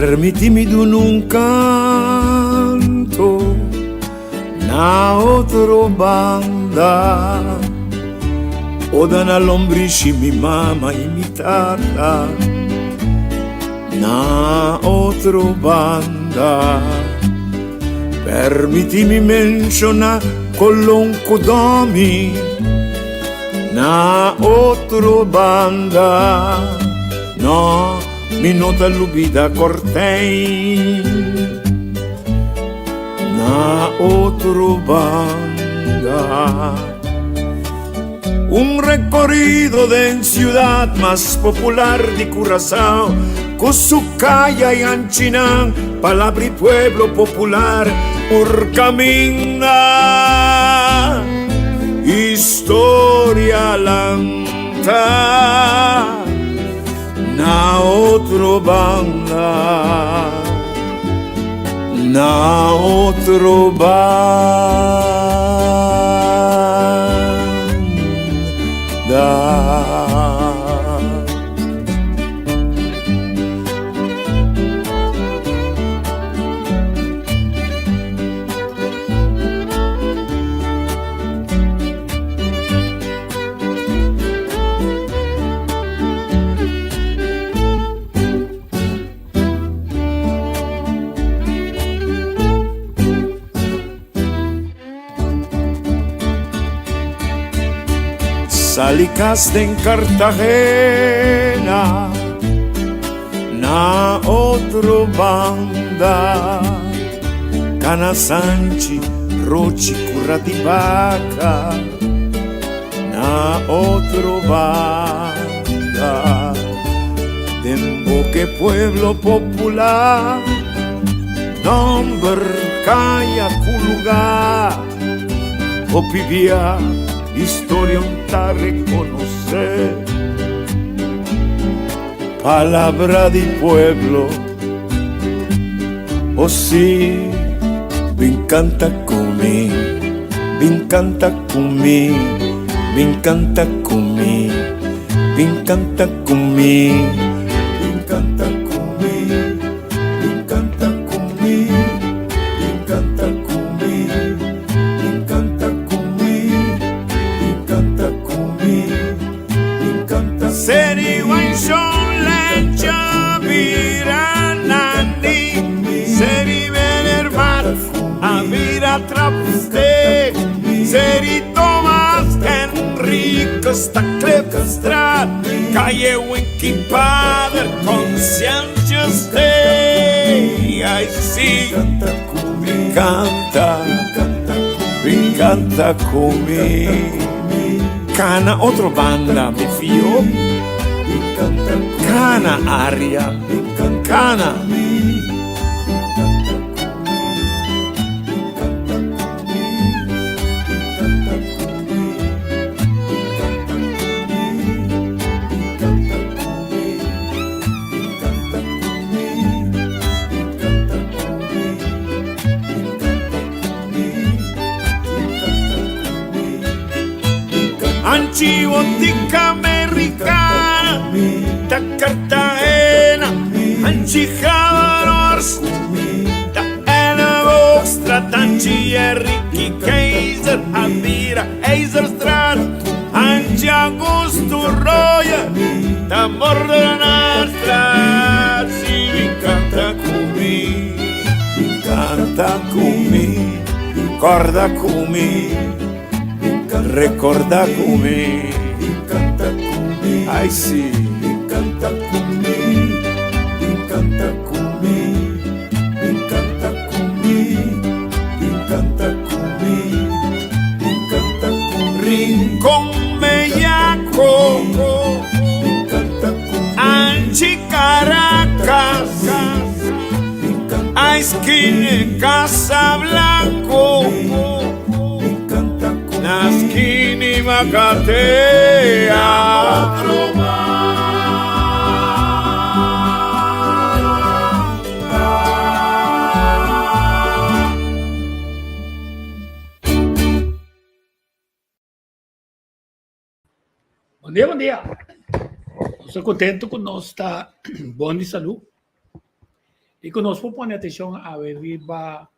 Permitimi d'un un canto, na otro banda, o da una lombrici mi mama imitata, na otro banda. Permitimi menziona colonco domi, na otro banda, no, mi nota lubida cortei, na otro banda. Un recorrido de ciudad más popular de Curazao, con su calle y Anchinán, palabra y pueblo popular, por camina, historia lanta, na otro banda, na otro banda. Salicaste en Cartagena, na otro banda, Cana Sanchi, Rochi, Curratibaca, na otro banda, Demboque pueblo popular, nombre calla culugar, Opivia, historia a reconocer, palabra de pueblo, oh sí, me encanta comer, me encanta comer, me encanta comer, me encanta comer, me encanta comer, me encanta comer, me encanta comer, me encanta Seri Wanshon Lecha Viranandi, Seri Venermat, Avira Trapste, Seri Thomas Enrico Staclevstrat, Calle Winky Padre, Conscientious Day. I see, me encanta comer. Cana otro banda, mi fio. Cana aria, cana. Anchibotica americana, da Cartagena, Anchijadors, da Anna Vostra, Tanchi Enrique Kaiser, Avira, Eiserstraat, Anchi Augusto Roya, da Mordenastra, si mi canta cumi, corda cumi. Recorda come, canta come, ai sì, canta come, canta come, canta come, canta come, canta come, rincon meyaco, canta come, Anchi Caracas, ai skin Casablanco. Naskini Magatea. Bom dia. Estou contente com nós estar bom de saúde. E conosco põe atenção a viva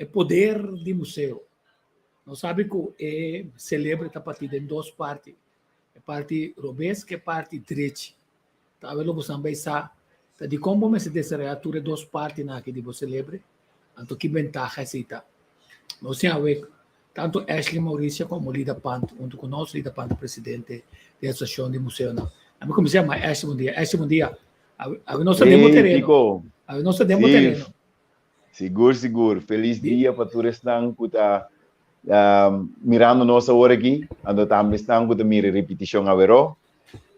o poder do museu. Nós sabe que celebra a partida em duas partes. A parte robês que a parte direita. Talvez você também sabe de como você deseja duas partes na que você celebra. Então, que ventaja é essa? Nós temos tanto Ashley Maurício como Lida Panto, junto com nós, Lida Panto, presidente da Associação de Museu. A mim como se chama Ashley, bom dia. Ashley, bom dia. A nós temos terreno. A nós temos terreno. Seguro. Feliz dia para todos que estão mirando nossa hora aqui. Ando também estão com a minha repetição agora.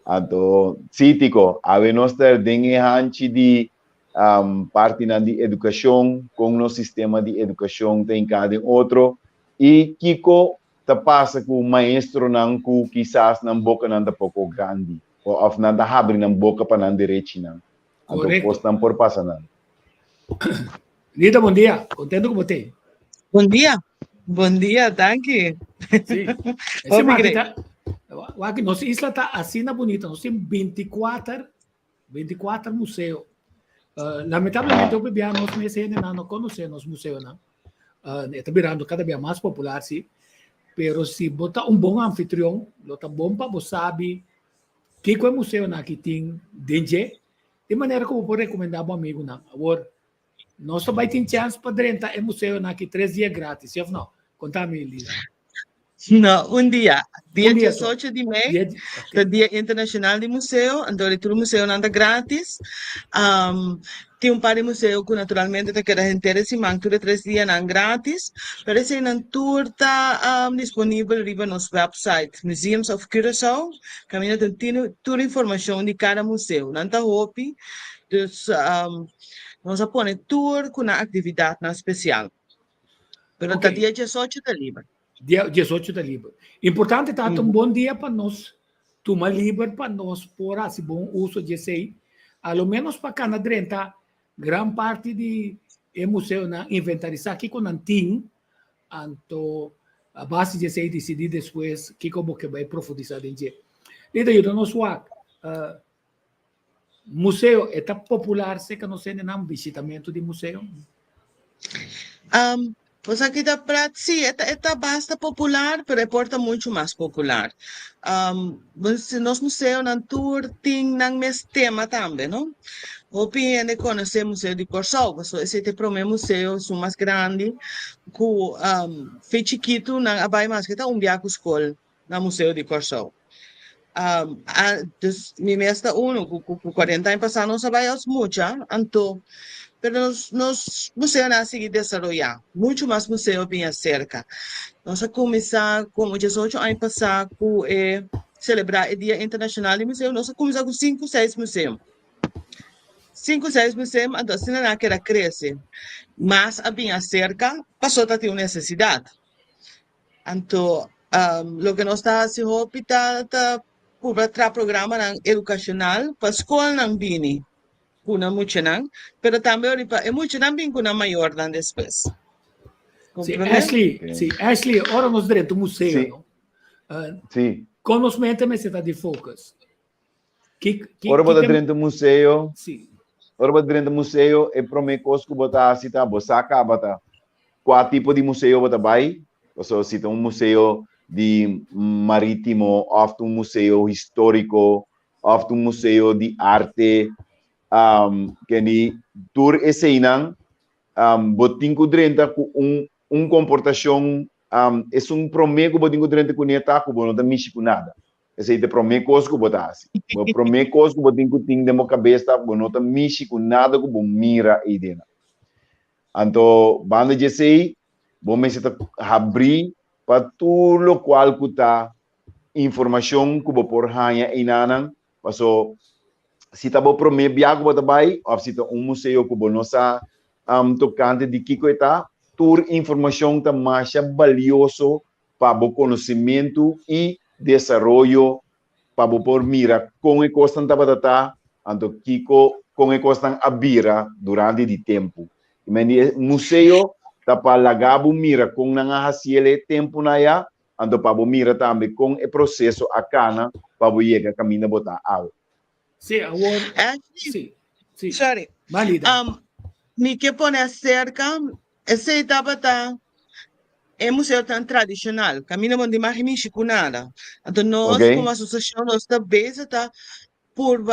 Ando, sim, Tico, nós temos de parte na de educação, com o sistema de educação tem cada outro. E Kiko ta passa com o maestro não com quizás na boca não da pouco grande ou não da abre na boca para na direita não. Então postam por passar não. Lida, bom dia. Contento com você? Bom dia, danke. Sim. Esse matita, nossa isla está assim na bonita. Nós temos 24 museus. Lamentavelmente, eu bebia nós meses não conhecemos os museus, não. Está virando cada vez mais popular, sim. Mas se botar bom anfitrião, está bom para você saber que é o museu que tem dentro, de maneira que eu vou recomendar para um amigo. Agora, nós também temos chance para dentro o museu que 3 dias grátis, certo? Não, conta-me, Lisa. Não, dia 18 de maio, o Dia Internacional do Museu, então o museu anda grátis. Tem par de museu que naturalmente te queda interesse, mas tudo 3 dias não grátis. Pero esse tour está disponível no nosso website, Museums of Curaçao. Caminho tem toda a informação de cada museu. Não está hopi, então nós põe tour com uma atividade especial. Pero está dia 18 de livre. Dia 18 de livre. Importante tá um bom dia para nós. Tomar livre para nós por assim bom uso de sei. Ao menos para cada drenta gran parte de museu na inventarizar aqui com antim. Então a base de sei decidir depois que como que vai profundizar em dia. Lida eu não sou museu é tão popular se que não sei nem visitamento de museu. Pues aqui da Prat, sim, é bastante popular, mas é muito mais popular. Nos museus, na tour, tem o mesmo tema também, não? O PN conhece o Museu de Curaçao, esse é o museu, o mais grande, que foi chiquito, na vai mais que está viagem escola no Museu de Curaçao. Mi mestre com 40 anos passados, não sabemos muito, então, mas nos museus a seguir desenvolver, muito mais museus bem cerca. Nós começamos, como 18 anos passados, celebrar o Dia Internacional do Museu, nós começamos com 5, 6 museus. 5, 6 museus, então, se não quer crescer, mas a bem cerca, passou a ter uma necessidade. Então, o que nós estamos fazendo é para programa educacional, para a escola não bini. Kuna muito não, pero também é muito não bem kuna maior dan depois. Ashley, ora nós dentro do museu, Sim. Conhecimento me está de focus. Ora para dentro do museu. Sim. Ora para dentro do museu é para mim que botar assim tá, bosaca bota. Qual tipo de museu bota vai? Ou se tem museu de marítimo, ou museu histórico, ou museu de arte. Que ni tour esse inang botinho drenta com comportação é promego botinho drenta com neta com não tá mixico nada esse é promego coisa que botasse o promego coisa que botinho tem demo cabeça não tá mixico nada com mira aí dentro então banda de sei bom me se tá abrir para tudo o qual que tá informação que por ranha inanang passou se tá bom para mim viajar para vai ou se tá museu que bom nossa tocante de Kiko está tour informação tá mais valioso para o conhecimento e desenvolvimento para o por mira com a costa tá batata então Kiko com a costa abira durante o tempo e museu tá para lagabo mira com na haciele tempo na ya então para o mira também com o processo a cana para o chegar caminho botar água. Sim, agora. Sim. Sorry. Válida. me que pone cerca, essa etapa tá é museu tão tradicional, caminhamos de mais místico nada. Então nós, como Ok? associação, nós também está por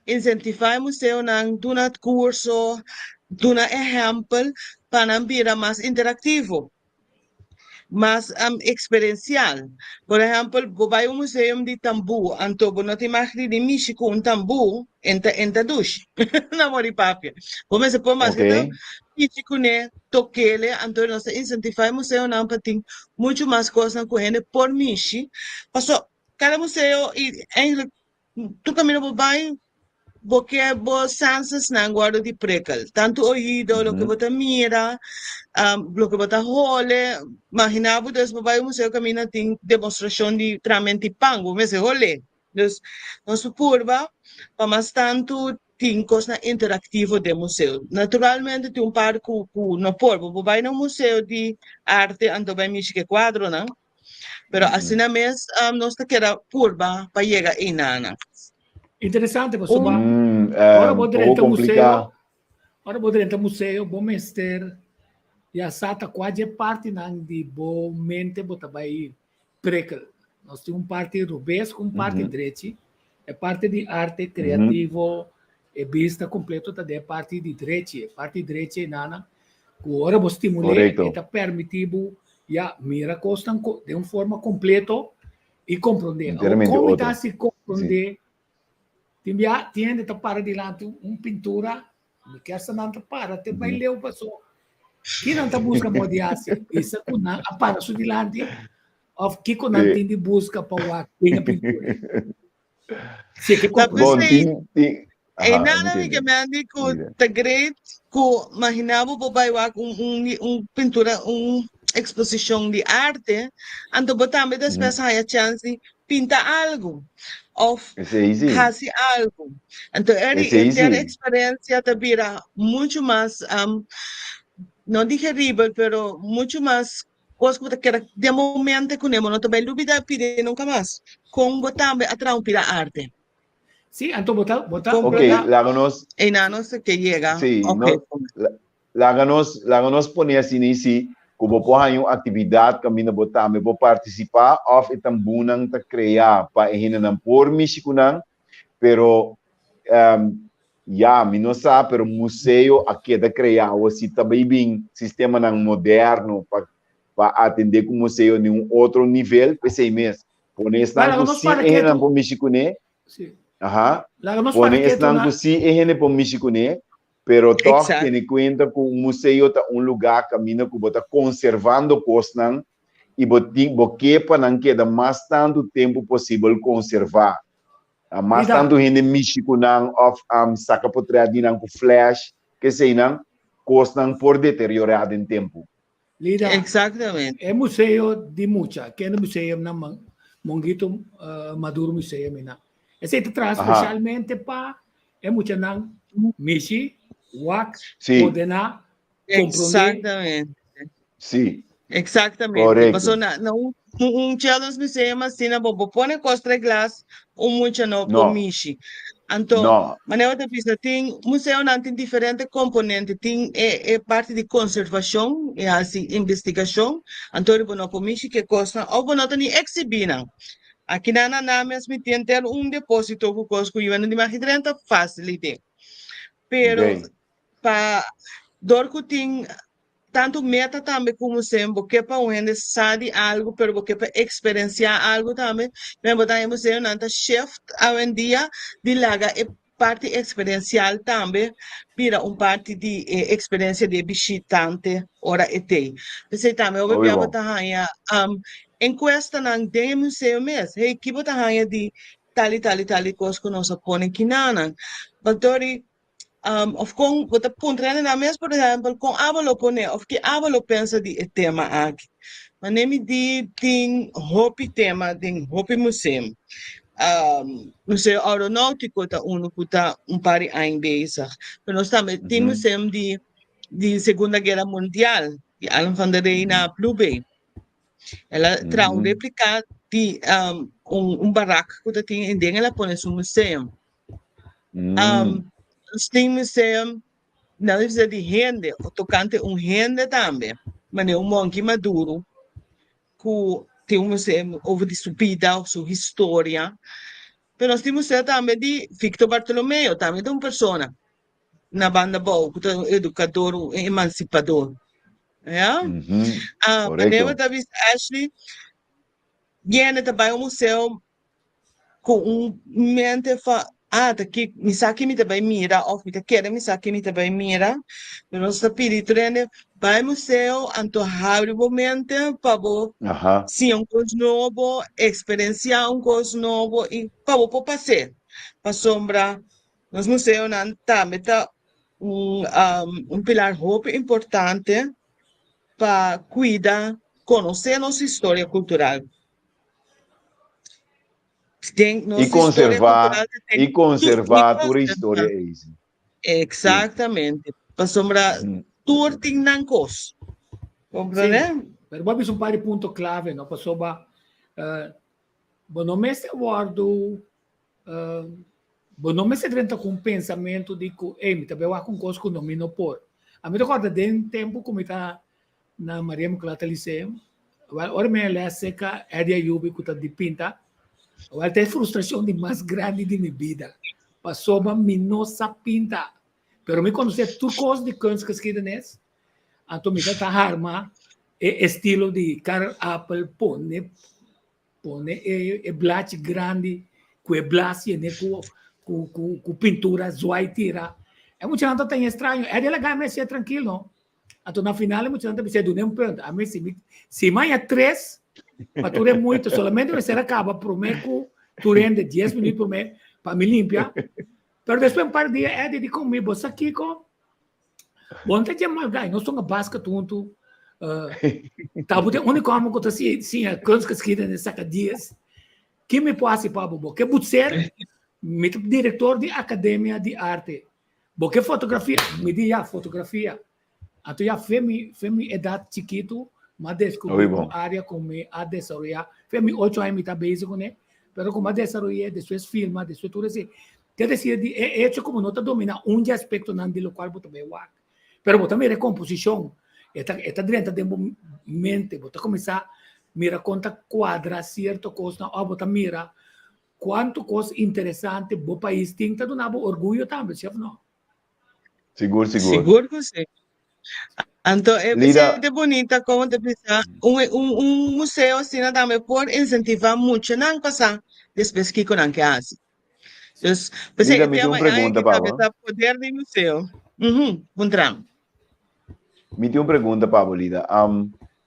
incentivar o museu não dar curso, dar exemplo para virar mais interativo, mais experiencial. Por exemplo, vou vai um museu de tambu, então não tem mais de México um tambu em duche, na mori papia. Como se pode mais Ok? que então, México né, toquele, então nós incentivar o museu não para ter muito mais coisas com ele por Michi. Passou cada museu e tu caminho por vai porque vos senses na guarda de precal, tanto ouído, lo que Uhum. você mira, lo que você olha, imaginava Deus vai ao museu caminha tem demonstração de tramente pango, mas olha, dus nós curva, mas tanto tem coisa interativa do museu. Naturalmente tem par no porvo, vai no museu de arte, ando vai mexer que quadro, não? Pero assim na mes, nós tá querendo curva para chegar em nana. Interessante, você vai. É Ora, um vou pouco direto ao complicado. museu. Ora, vou direto ao museu, vou mester. E a sata quase parte não de boa mente, bota vai precal. Nós temos parte rubês com parte Uhum. direita. É parte de arte Uhum. criativo, é vista completo, tá de parte de direita. Parte direita é nana. Agora vou estimular, Correto. está permitido, já mira costa de uma forma completa e compreender. Inteiramente Como está outro. se Sim. compreender? Tiene que para diante uma pintura, que essa não para, te vai ler o passou. Que não está busca modiar-se, isso que não para su dilante, of que não Sim. tem de busca para o a pintura. Se que Tá Bom, compreende. tem... E Aham, nada me que entendo. me andi com Mira. the great, com imaginava o pai pintura, exposição de arte, então botamos das Uhum. peças a chance de pintar algo, ou Esse aí sim. fazer algo. Então, Esse aí ter sim. experiência de vira muito mais, não digerível, pero muito mais coisa que de momento que não também dúvida pedir nunca mais. Com botamos atrás para a arte. Sim, então botar, Ok, láganos, E não sei que chega. sim, Ok. láganos pone assim nesse, como por aí uma atividade que a minha botar, me vou participar, of itambunang ta criar, para a não por Michigan, pero já, me não sabe, pero museu aqui da criar, ou se também bem sistema não moderno para atender com o museu em um outro nível, pensei mesmo. Pone esse não sim, e não por Michigan, aha, pone esse não sim, e por Michigan, pero toque tem em conta que o museu é um lugar que a minha que está conservando coisas não e porque para não queda mais tanto tempo possível conservar. Mas tanto gente México não of saca potreadi não com flash que sei não costa não por deteriorado em tempo. Lida, exatamente. É museu de mucha, que é no museu na Mongito Maduro Museu mina. Esse te traz especialmente para é mucha não Michi, Wak, Podena, Exatamente. Sim. Exatamente. Correto. Passou não challenge museu mas sim na bobo pone costra glass muito não por Michi. Então, maneira de pensar, tem museu não tem diferente componente, tem parte de conservação e assim investigação. Então, ele não comiche que costa ou não tem exibir não. Aqui na mesmo tem ter depósito que costa que iban de mais 30 facilite. Pero para dor que tem tanto meta também como sempre, porque para um gente sabe algo, pero porque para experienciar algo também, mesmo também museu não está shift hoje em dia de laga parte experiencial também, vira parte de experiência de visitante, ora tem. Você também, eu vou botar encuesta não tem museu mesmo, que botar de tal e coisa que nós põe aqui não, Batori, of kung punta na mes, por exemplo, com abalo pone, of que abalo pensa de tema aqui. Manemi di ting hopi tema, ting hopi museum. Museu aeronáutico ta uno kuta pari aing beza. Pero nós também tem museum de Segunda Guerra Mundial, de Alan van der Rey na Blue Bay. Ela traz réplica de baraco que tem em dentro, ela põe no museu. Tem museu não precisa de rende, o tocante rende também, mas é monkey maduro, que tem museu over de sua vida, sua história, mas nós temos museu também de Victor Bartolomeu, também de uma pessoa, na banda boa, que é um educador, um emancipador. Yeah? Mas talvez Ashley, viene também ao museu com mente daqui me saque me também mira, ou me quer me saque me também mira, mas nós está pedindo treino vai ao museu, antojar o momento para sim um coisa novo, experienciar um coisa novo e para passear, para sombra, nos museus não também tá pilar muito importante para cuidar, conhecer nossa história cultural. E conservar a tua história. Exatamente. Para sombrar tudo tem nancos. Compreende? Pero vamos um par de pontos clave, não? Para sombrar, não me se guardo, não me se renta com pensamento de que, me também vai com coisa que não me não por. A mim recorda de tempo como está na Maria Immaculata Liceu, agora me lê seca é de Ayubi que está de pinta. Agora tem frustração de mais grande de minha vida. Passou uma minosa pinta. Pero me conhecer tudo coisa de cães que esquerda nesse. Então me dá arma estilo de Carl Apple pone blate grande com blate né com pintura zoaitira. É muito gente tem estranho. É legal mas é tranquilo. Então na final é muito gente precisa do nem ponto. A mim se mais é 3 mas tu é muito, solamente você acaba por mim que tu rende 10 minutos por mês para me limpar. Mas depois um par de dias é de comer, você aqui com. Bom, tem mal gai, nós somos basca tunto. Tá, o único homem que eu sim, quantos que esquina nessa dias. Que me pode para bobo, que pode ser diretor de academia de arte. Porque fotografia, me diga fotografia. Então já femi idade chiquito. Mas descobri uma área como a desarrollar. Foi 8 anos está base com ele, mas como a desarrollei, depois filma, depois tudo assim. Quer dizer, é hecho como não está domina aspecto não de lo qual você vai work. Mas também a composição, está dentro da mente, você começar mira conta quadra certa coisa, ou você mira quanto coisa interessante o país tem, tá dando orgulho também, certo não? Seguro. Seguro que sim. Então, é bastante bonita como te pensa, museu assim também pode incentivar muito não passar depois que com que faz. Então, me tem uma pergunta, Pablo. Poder do museu. Encontramos. Me tem uma pergunta, Pablo, Lida.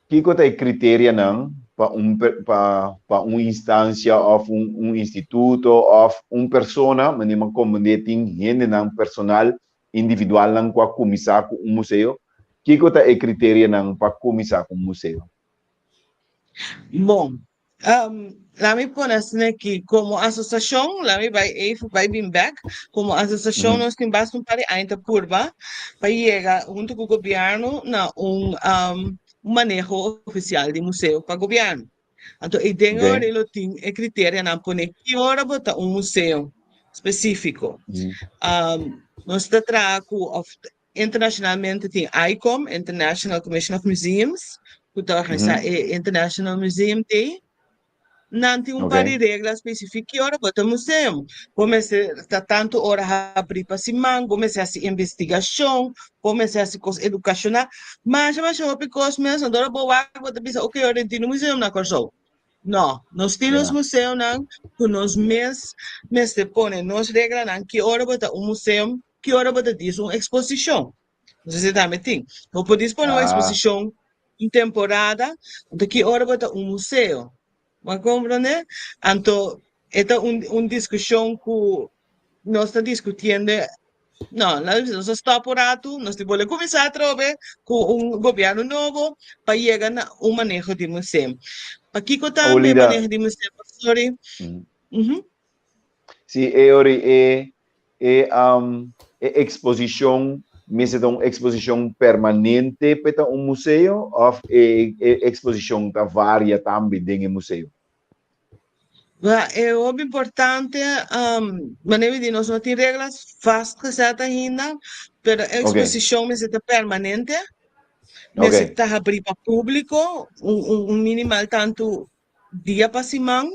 Que é critério não para uma instância ou instituto ou persona, mas uma comunidade gente não personal individual não para começar com museu. Que é critério para começar com o museu? Bom, lá me parece que como associação, lá me vai vir back, como associação nós temos bastante para ainda curva, para chegar junto com o governo na manejo oficial de museu para o governo. Então, e dentro dele tem critério para poner que hora botar museu específico. Nós tratamos internacionalmente tem ICOM, International Commission of Museums, que está International Museum Day. Não tem par de regras específicas que hora bota museu. Comece a tanto hora abrir para cima, comece a investigação, comece a coisa educacional, mas eu porque mesmo agora vou pensar o que hora tem no museu na corso. Não, nós temos museu não, que nós mês te põe nós regras não que hora bota museu que hora você diz uma exposição. Você também tem. Ou pode dispor uma exposição em temporada, de que hora você museu. Mas compreende? Então, esta é uma discussão que nós estamos discutindo. Não, nós estamos apurados, nós temos começar a trabalhar com governo novo para chegar a manejo de museu. Para que também manejo de museu, sorry. Sim, exposição, mas é uma exposição permanente para um museu ou exposição que varia também dentro do museu? É importante, maneira de nós não ter regras fáceis ainda, pero a exposição é permanente, mas está aberto para público, minimal tanto dia para semana,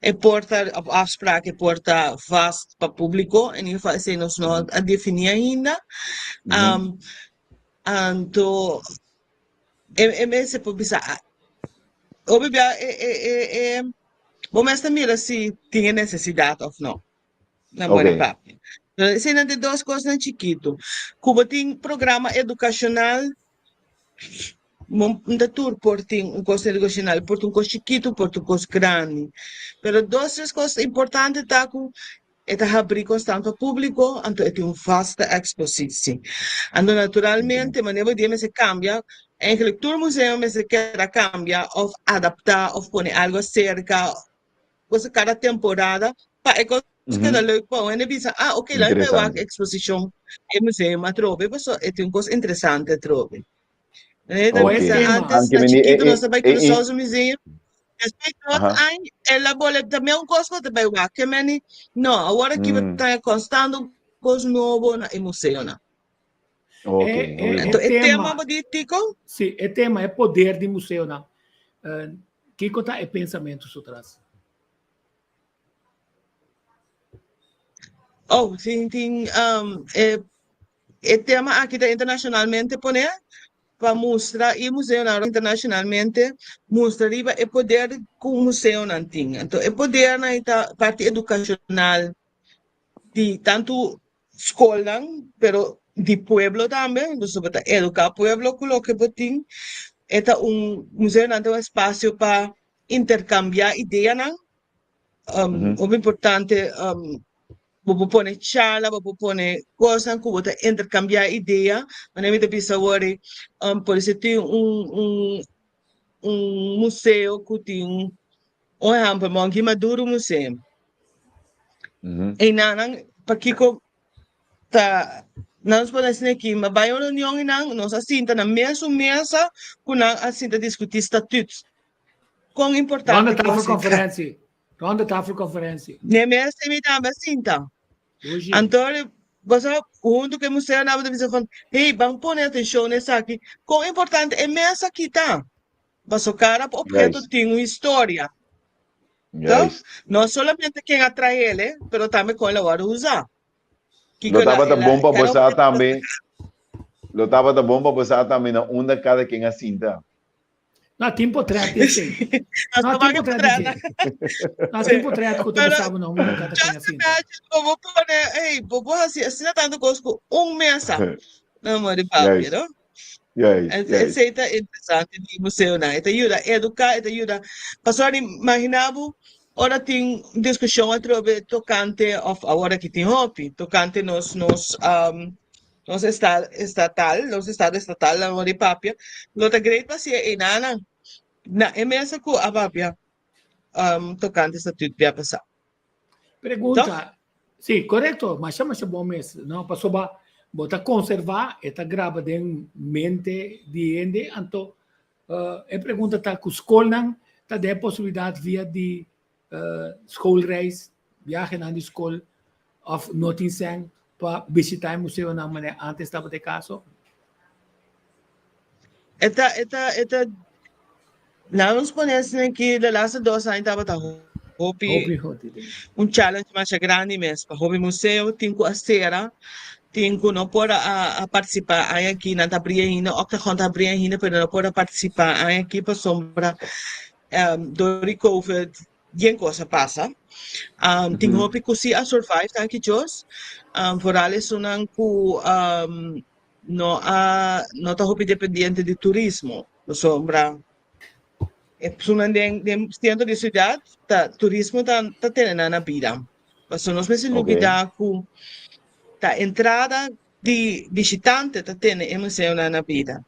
e porta afspraak e porta vast para público, in ieder geval zijn nós não a definir ainda. Então, se pode pensar, vamos mira se tinha necessidade ou não. Na papi. São de duas coisas chiquito. Cuba tem programa educacional, um tour por tem curso educacional, por um curso chiquito, por um curso grande. Pero duas três coisas importantes tá com abrir constante ao público, então é uma vasta exposição. Então, naturalmente, maneira de se cambia, em todo museu se quer cambiar, ou adaptar, ou pôr algo cerca, cada temporada, para cada leuk bom, e pensa, ok, lá vai uma exposição em museu, mas trove, isso é uma coisa interessante, trove. Antes, na chiquito, nós vai cruzar os museus, ela boleh também coisa também o que meni não agora que está constando coisa novo na museu na então é tema político sim é tema é poder de museu na que conta é pensamento atrás sim é tema aqui internacionalmente pone para mostrar e museu internacionalmente mostraria o poder que o museu não tinha. Então, o poder na parte educacional de tanto escola, pero de pueblo também, então sobre educar o pueblo com o que botin, é museu não tem espaço para intercambiar ideias, o importante vou pôr charla, vou pôr coisas que vou intercambiar ideia, mas nem me pensa agora, por isso tem museu que tem exemplo, Monte Maduro Museu. E não, para que tá nós podemos aqui, mas vai uma reunião e nós assinta na mesma mesa com nós assinta discutir estatutos. Quão importante onde está a conferência? Onde está a conferência? Nem mesmo me dá assinta. Então, você quando que o museu na vida dizer, hey, vamos pôr atenção nessa aqui. Quão importante é mesa aqui tá? Você cara objeto tem uma história. Então, não somente quem atrai ele, mas também como ele vai usar. Lo estava da bom para você também. Lo estava da bom para você também na onda cada quem assinta. Não, tempo trate sim. Não, tempo trate. Não, tempo trate que eu tô pensando não, cada quem assinta. Vou pôr, ei, vou assina tanto coisa com mesa. Não, mas de papo, não? Essa é interessante de museu, né? Isso ajuda a educar, isso ajuda. Pastor, imaginava, ora tem discussão entre tocante of agora que tem hobby, tocante nos estado estatal, na hora de papia, lota great pasia inana. Na emesa ko ababia tocante estatuto via passar. Pergunta, sim, correto, mas chama bom mês, não passou ba bota conservar eta grava den mente de ende, então pergunta tá com escola tá de possibilidade via de schoolreis, viagem na escola of notincen para visitar o museu na maneira antes estava de caso. Eta não nos conhecem que de lá 2 anos estava challenge mais grande mesmo para o museu tem que acera tem que não pode participar aqui na abrir ainda ou que conta abrir ainda para não pode participar aqui para sombra do COVID bien coisa passa tem hope que se a survive tá aqui jos por eles não que não tá hope dependente de turismo sombra de centro de cidade, turismo tá tendo na vida. Mas nós mesmos lidar com a entrada de visitante tá tendo em museu na vida.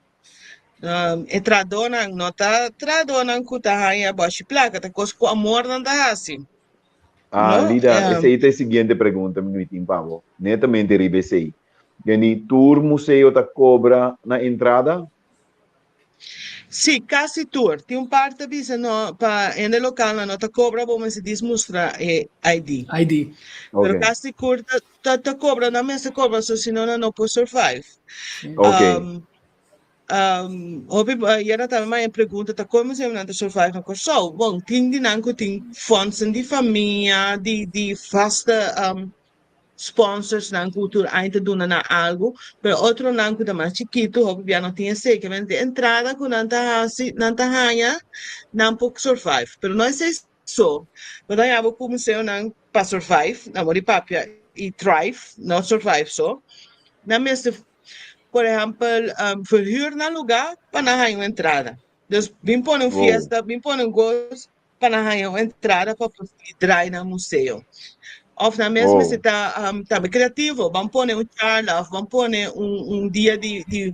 Tradona não tá tradona com tá aí abaixo placa, tá coisa com amor não tá assim. Lida, essa aí é a seguinte pergunta, minutinho, Pablo. Netamente ribe sei. Gani tour museu tá cobra na entrada? Sì, quasi tour. Ti un parte bisa no pa en el local no te cobra como se dismustra ID. ID. Pero Okay. quasi curta te cobra na mesa cobra so si no può survive. Sim. Okay. Opi era também uma pergunta tá como se não survive com só. Bom, tem dinanco tem fontes de família, de fasta sponsors na cultura ainda dona na algo, pero outro nanco da mais chiquito, hope já não tinha sei que de entrada com nanta hanha, não pouco survive. Pero não sei só. Mas aí abo como se eu não para survive, na mori papia e thrive, não survive só. Na mesa por exemplo, verhuur na lugar para na hanha entrada. Dus bem pôr fiesta, bem pôr gosto para na hanha entrada para poder na museu. Of na mesma se tá criativo, vamos pôr charla, vamos pôr dia de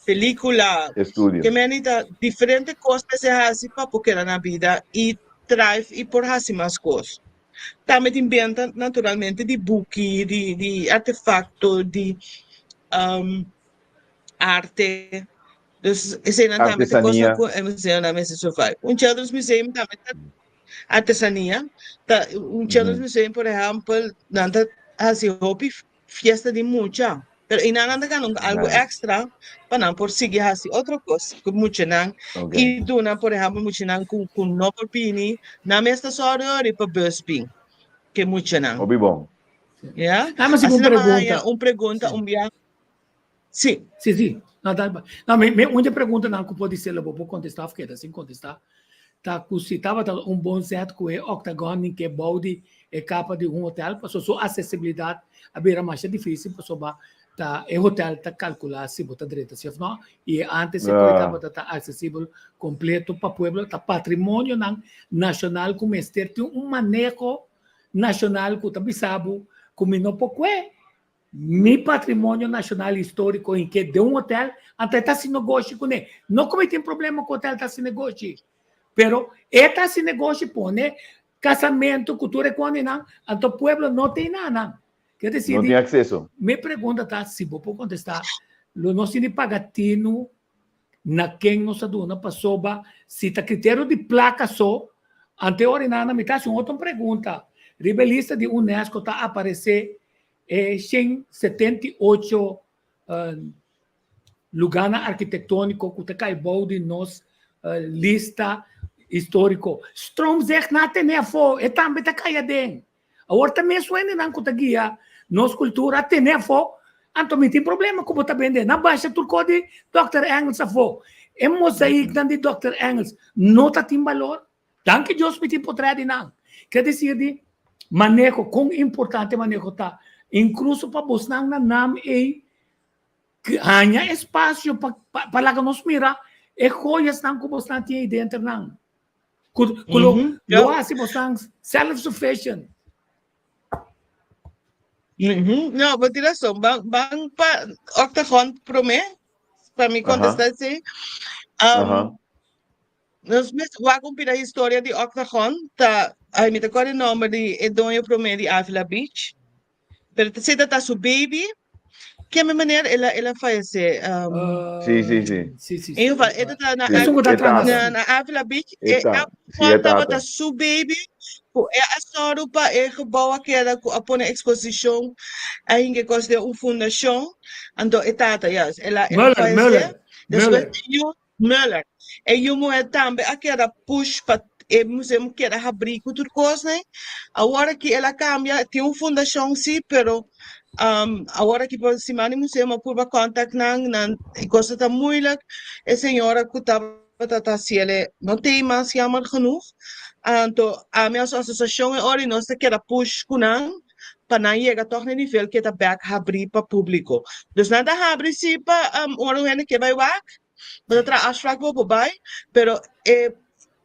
película, Estúdio. que menita diferente coisas se hace para porque na vida e traz e por hacer mais coisas. Também inventa naturalmente de book, de artefacto, de arte. Dus esse não também tem coisa com museu na mesa survive. Children's Museum também artesania. Children's Museum, por exemplo, nanta assim hobby fiesta de mucha. Pero inananda ka algo extra para não por seguir assim outra coisa que mucha não. E duna, por exemplo, mucha não com novel pini na mesa só e para busping que mucha não. Obi bom. Yeah. Mas assim uma pergunta, dia. Sim. Sim. Não, uma pergunta não que pode ser, eu vou contestar, porque assim contestar. Tá custava bom certo com o octagon que balde é capa de hotel, para sua acessibilidade a beira mais difícil, para sua o hotel tá calcular se botar direito se não e antes se estava tá acessível completo para pueblo, tá patrimônio nacional como este tem manejo nacional que também sabe como não pouco mi patrimônio nacional histórico em que de hotel até tá se negócio com ele, não como tem problema com o hotel tá se negócio. Pero esse negócio põe casamento, cultura econômica, então o povo não tem nada. Quer dizer, não tem acesso. Me pergunta tá se vou contestar, não se pagatino na quem nos aduna passou se tá critério de placa só, ante orinana me tá outra pergunta. Rebelista de UNESCO tá aparecer 178 lugar arquitetônico que tá caibou de nós lista histórico. Strom zegt na tenefo, e também tá caia den. Agora também suene não kutagia, nos cultura tenefo, anto tem problema como tá bem na baixa turco de Dr. Engels afo. E mosaic dan de Dr. Engels, não tá tem valor. Danke Deus me tem potredi não. Quer dizer de manejo com importante manejo tá, incluso para buscar na nam e hanya espaço para lá que nos mira. E joias não como estão aí dentro não. Lo assim estão self-sufficient. Não, vou tirar só. Bang pa octagon prome para me contestar assim. Nós vamos cumprir a história de octagon. Tá, aí me tocou o nome de Edonho Prome de Avila Beach. Pero se tá su baby. Que maneira ela falece? Sim. Eu falo, ela tá na Avila Beach, ela tá su baby, é a sorupa, é gebouw que ela põe exposição, aí que costa fundação, então ela falece, depois Müller, e eu moe também aquela push para e museu que era abrir com tudo coisa, né? Agora que ela cambia, tem fundação sim, pero agora que por cima do museu uma curva contact não coisa tá moeilijk, a senhora que tá se ele não tem mais jammer genoeg, então a minha associação é ora nós que era push com não para não chegar toch no nível que tá back abrir para público, dus nada abrir sim para ora que vai back, mas outra afspraak vou vai, pero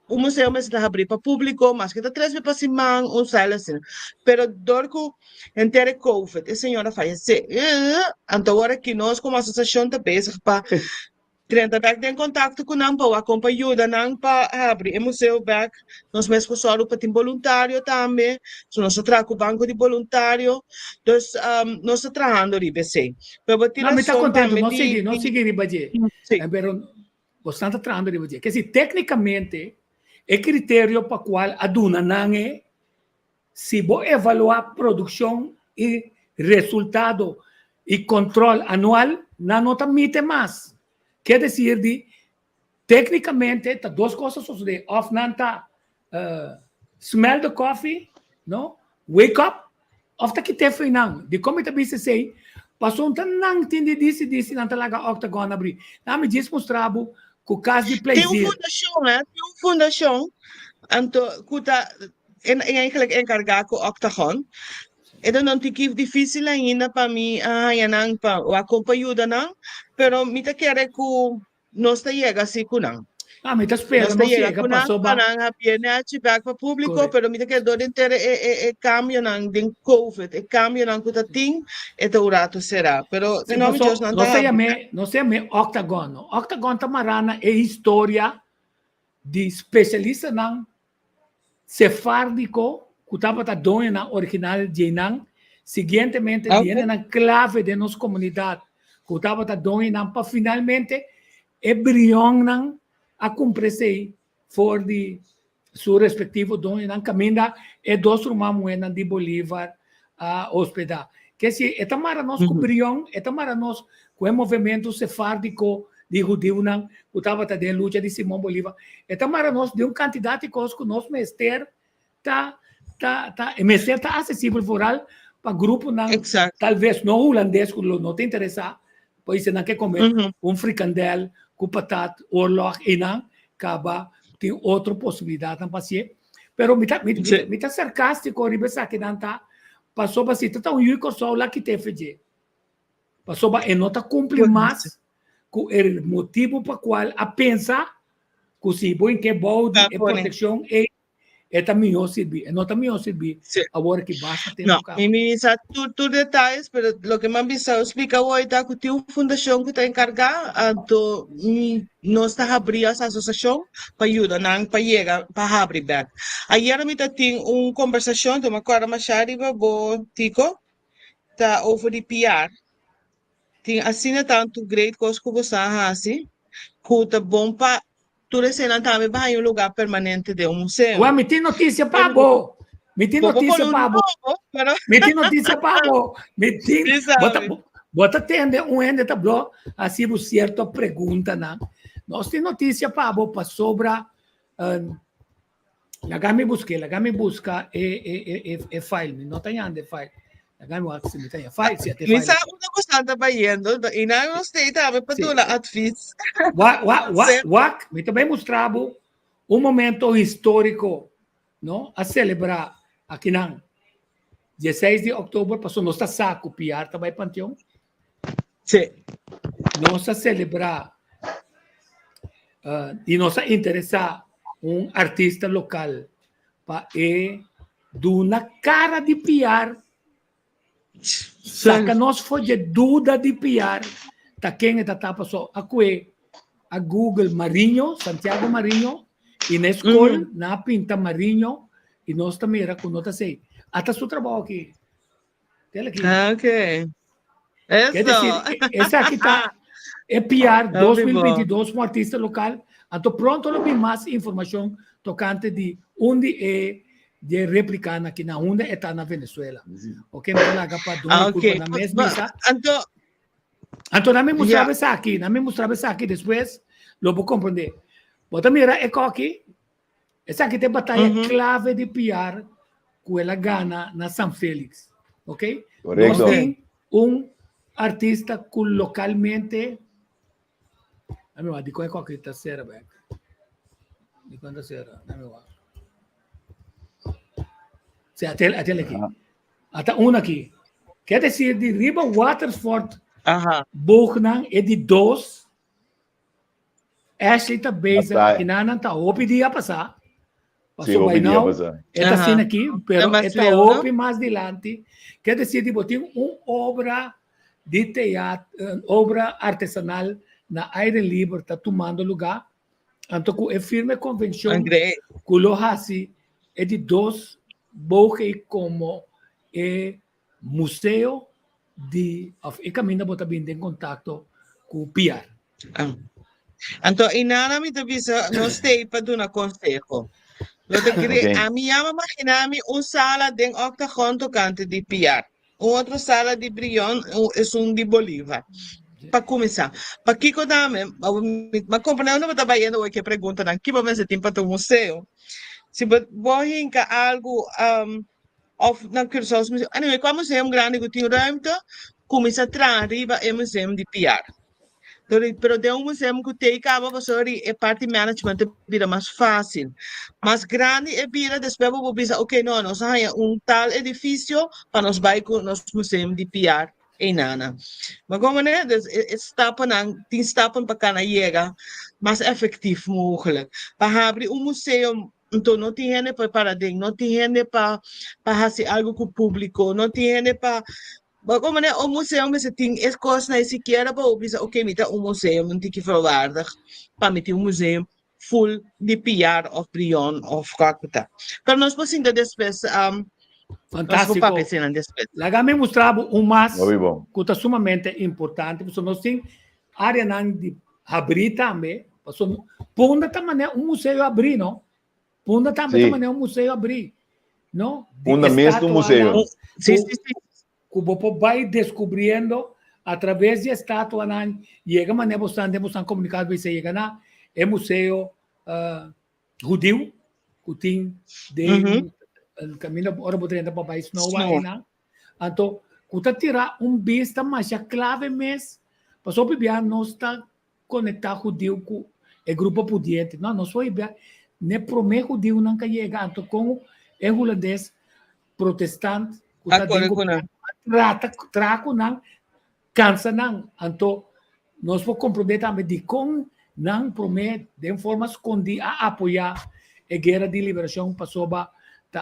o museu está abrir para público, mas que está 3 vezes para cima, assim. Pero dorco inteiro COVID, a senhora faleceu. Então agora que nós como associação está bezig para tentar ter contato com não para acompanhar não para abrir o museu back, nós mesmos só para ter voluntário também, so nós trago o banco de voluntário, então nós trabalhando ali, bem. Não, me está contente, não segui, Ribadie. Pero bastante trampo de que se tecnicamente é critério para qual a duna não é se vou evaluar produção e resultado e controle anual, não permite mais. Quer dizer, tecnicamente, tá duas coisas sucedem. Of não tá smell the coffee, no? Wake up, of tá que te foi não. De como tá bisa sei, passou um não entende disse não tá lá octagon abrir. Não me diz mostrabo com o caso de Tem prazer. fundação, né? Tem fundação. Então, kuta eigenlijk encargar com o octagon. Então não tem que difícil ainda para mim, não para o acompanhar não, pero me te quer que nós te chega assim com não. Me tá esperando, não chega, passou ba. Não apenas ativar para público, Correct. pero me te quer dor inteiro é cambio não de COVID, é cambio não que tem, é o rato será. Pero Sim, em nome de Deus não tá. não sei me octagon. Octagon tá marana é história de especialista não sefárdico que estava tá doendo na original de não. Seguintemente, viene na clave de nossa comunidade que estava tá doendo para finalmente embrião não a cumprir-se for de seu respectivo dono não caminha e dois irmãos de Bolívar a hospedar. Que se é tamara nós embrião, é tamara nós com o movimento sefárdico de judeu não que estava tá de luta de Simão Bolívar, é tamara nós de quantidade de coisas que nós mestre mestre tá acessível foral para grupo não, talvez não holandês que não te interessa, pois não quer comer fricandel com batata, oorlog e não, acaba tem outra possibilidade não passe, pero me tá sarcástico ribesa que não tá passou para se tá yuko só lá que te fez, passou para não tá cumprir mais com o motivo para qual a pensar que se bom que bom de proteção é também o servir, não também o servir, agora que basta ter no, me sa tu detalhes, pero lo que me bisa explica hoy tá que tem uma fundação que está encargada do nós está abrir essa associação para ajudar não para chegar para abrir back. Ayer me tem conversação de uma coisa mais arriba bo tico tá over the PR. Tem assim tanto great coisa que você assim, que tá bom para tudo isso não também vai um lugar permanente de museu. Ué, me tem notícia para bo. Me tem notícia para bo. Me tem notícia para bo. Me tem. Bota tende ende tá blo. Assim o certo pergunta não. Nós tem notícia para bo para sobra. Lagami busca e file. Não tem ande file. Lagami o axi me tem file se até file. Me sabe uma coisa tá bayendo e não gostei tá para tu lá atfis. Me também mostrava momento histórico, não? A celebrar aqui não. 16 de outubro passou nossa saco piar também panteão. Sim. Nossa celebrar e nossa interessar artista local para do na cara de piar. Saca nós foi de dúvida de piar, tá quem está passou a Google Marinho, Santiago Marinho, e na escola na pinta Marinho e nós também era com nota 6. Até seu trabalho aqui. Ok. Quer dizer, essa aqui tá é piar 2022 como artista local. Então pronto não tem mais informação tocante de onde é de replicar aqui na onde está na Venezuela. Ok, não laga para dominar na mesma. Então não me mostrava isso aqui, depois lo vou compreender. Bota mira é aqui. Essa aqui tem batalha clave de PR com ela gana na São Félix, ok? Correcto. Nós tem artista que localmente de qual é aqui está será bem. De quanto será? Até aqui. Até aqui. Quer dizer, de Riba Waterford, Buchnan é de 2. Ashley está base, que não está open dia passar. Passou by now. Está assim aqui, pero está open mais adiante. Quer dizer, tem uma obra de teatro, obra artesanal na aire livre, está tomando lugar. Então, é firme convenção que o Lohasi é de 2. Boque como museu de e caminho botar bem em contato com o PR. Então, inana mi te bisa no stay para dar um consejo. Lo te queria, Ok. a mim imagina sala de octagon tocante de PR. Outra sala de Brion é de Bolívar. Para começar, para que dame, mas compreendo não está vendo o que pergunta, não que você tem para o museu. Se você quer algo of na cursus museu, anyway, qual museu grande que tem ruimte, começa a trazer arriba é museu de PR. Pero de museu que tem acaba você é parte management vira mais fácil, mas grande é vira depois vou pensar, ok, não, nós temos tal edifício para nós vai com nosso museu de PR. Nana. Maar como né, tien stappen para cada chega mais efetivo mogelijk. Para abrir museu, então não tem gente para não tem gente para fazer algo com o público, não tem gente para como né, o museu você tem as coisas nem sequer para ouvir, ok, me dá museu, não tem que falar para meter museu full de PR of Brion of Calcutta. Pero nós podemos depois Fantástico. Lá me mostrava mais que é sumamente importante, porque nós temos área de abrir também, ponda também museu abrir, não? Ponda também museu abrir, não? Ponda mesmo museu. Sim. Que você vai descobrindo através de estátua, chega maneira você comunicado, você chega na é museu judeu, que tem de caminho ora poderia para país não vai não então quando tirar vista mais a clave mês passou bem não está conectado judeu com o grupo pudiente não foi bem nem promete judeu não que chega então com o holandês protestante traco não cansa não então nós vamos compreender também de como não promete de forma escondida a apoiar a guerra de liberação passou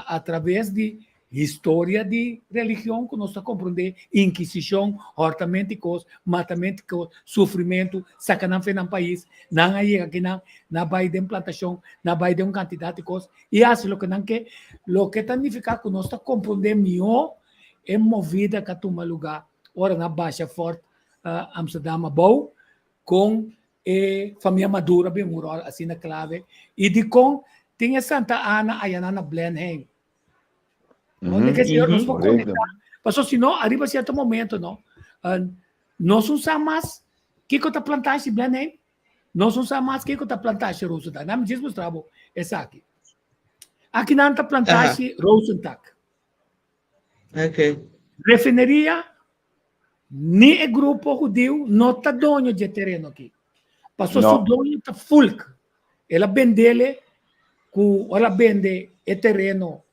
através de história de religião que nós compreendemos, inquisição, hortamenticos, matamenticos, sofrimento, sacanagem no país, não aí aqui não vai de plantação, não vai de quantidade de coisas, e assim o que significa que nós compreendemos melhor é movida que toma lugar, ora na Baixa Forte, Amsterdam, Bau, com a família Madura, bem moral, assim na clave, e de com tinha Santa Ana, aí na Blenheim. Onde que senhor nos foi conectar? Passou se não, arriba certo momento, não. Nós usamos mais que está plantagem Blenheim. Nós usamos mais que está plantagem Rosenthal. Não me diz mostrava essa aqui. Aqui não está plantagem Rosenthal. Ok. Refineria, nem o grupo judeu não está dono de terreno aqui. Passou se dono está Fulk. Ela vendele ela vende o terreno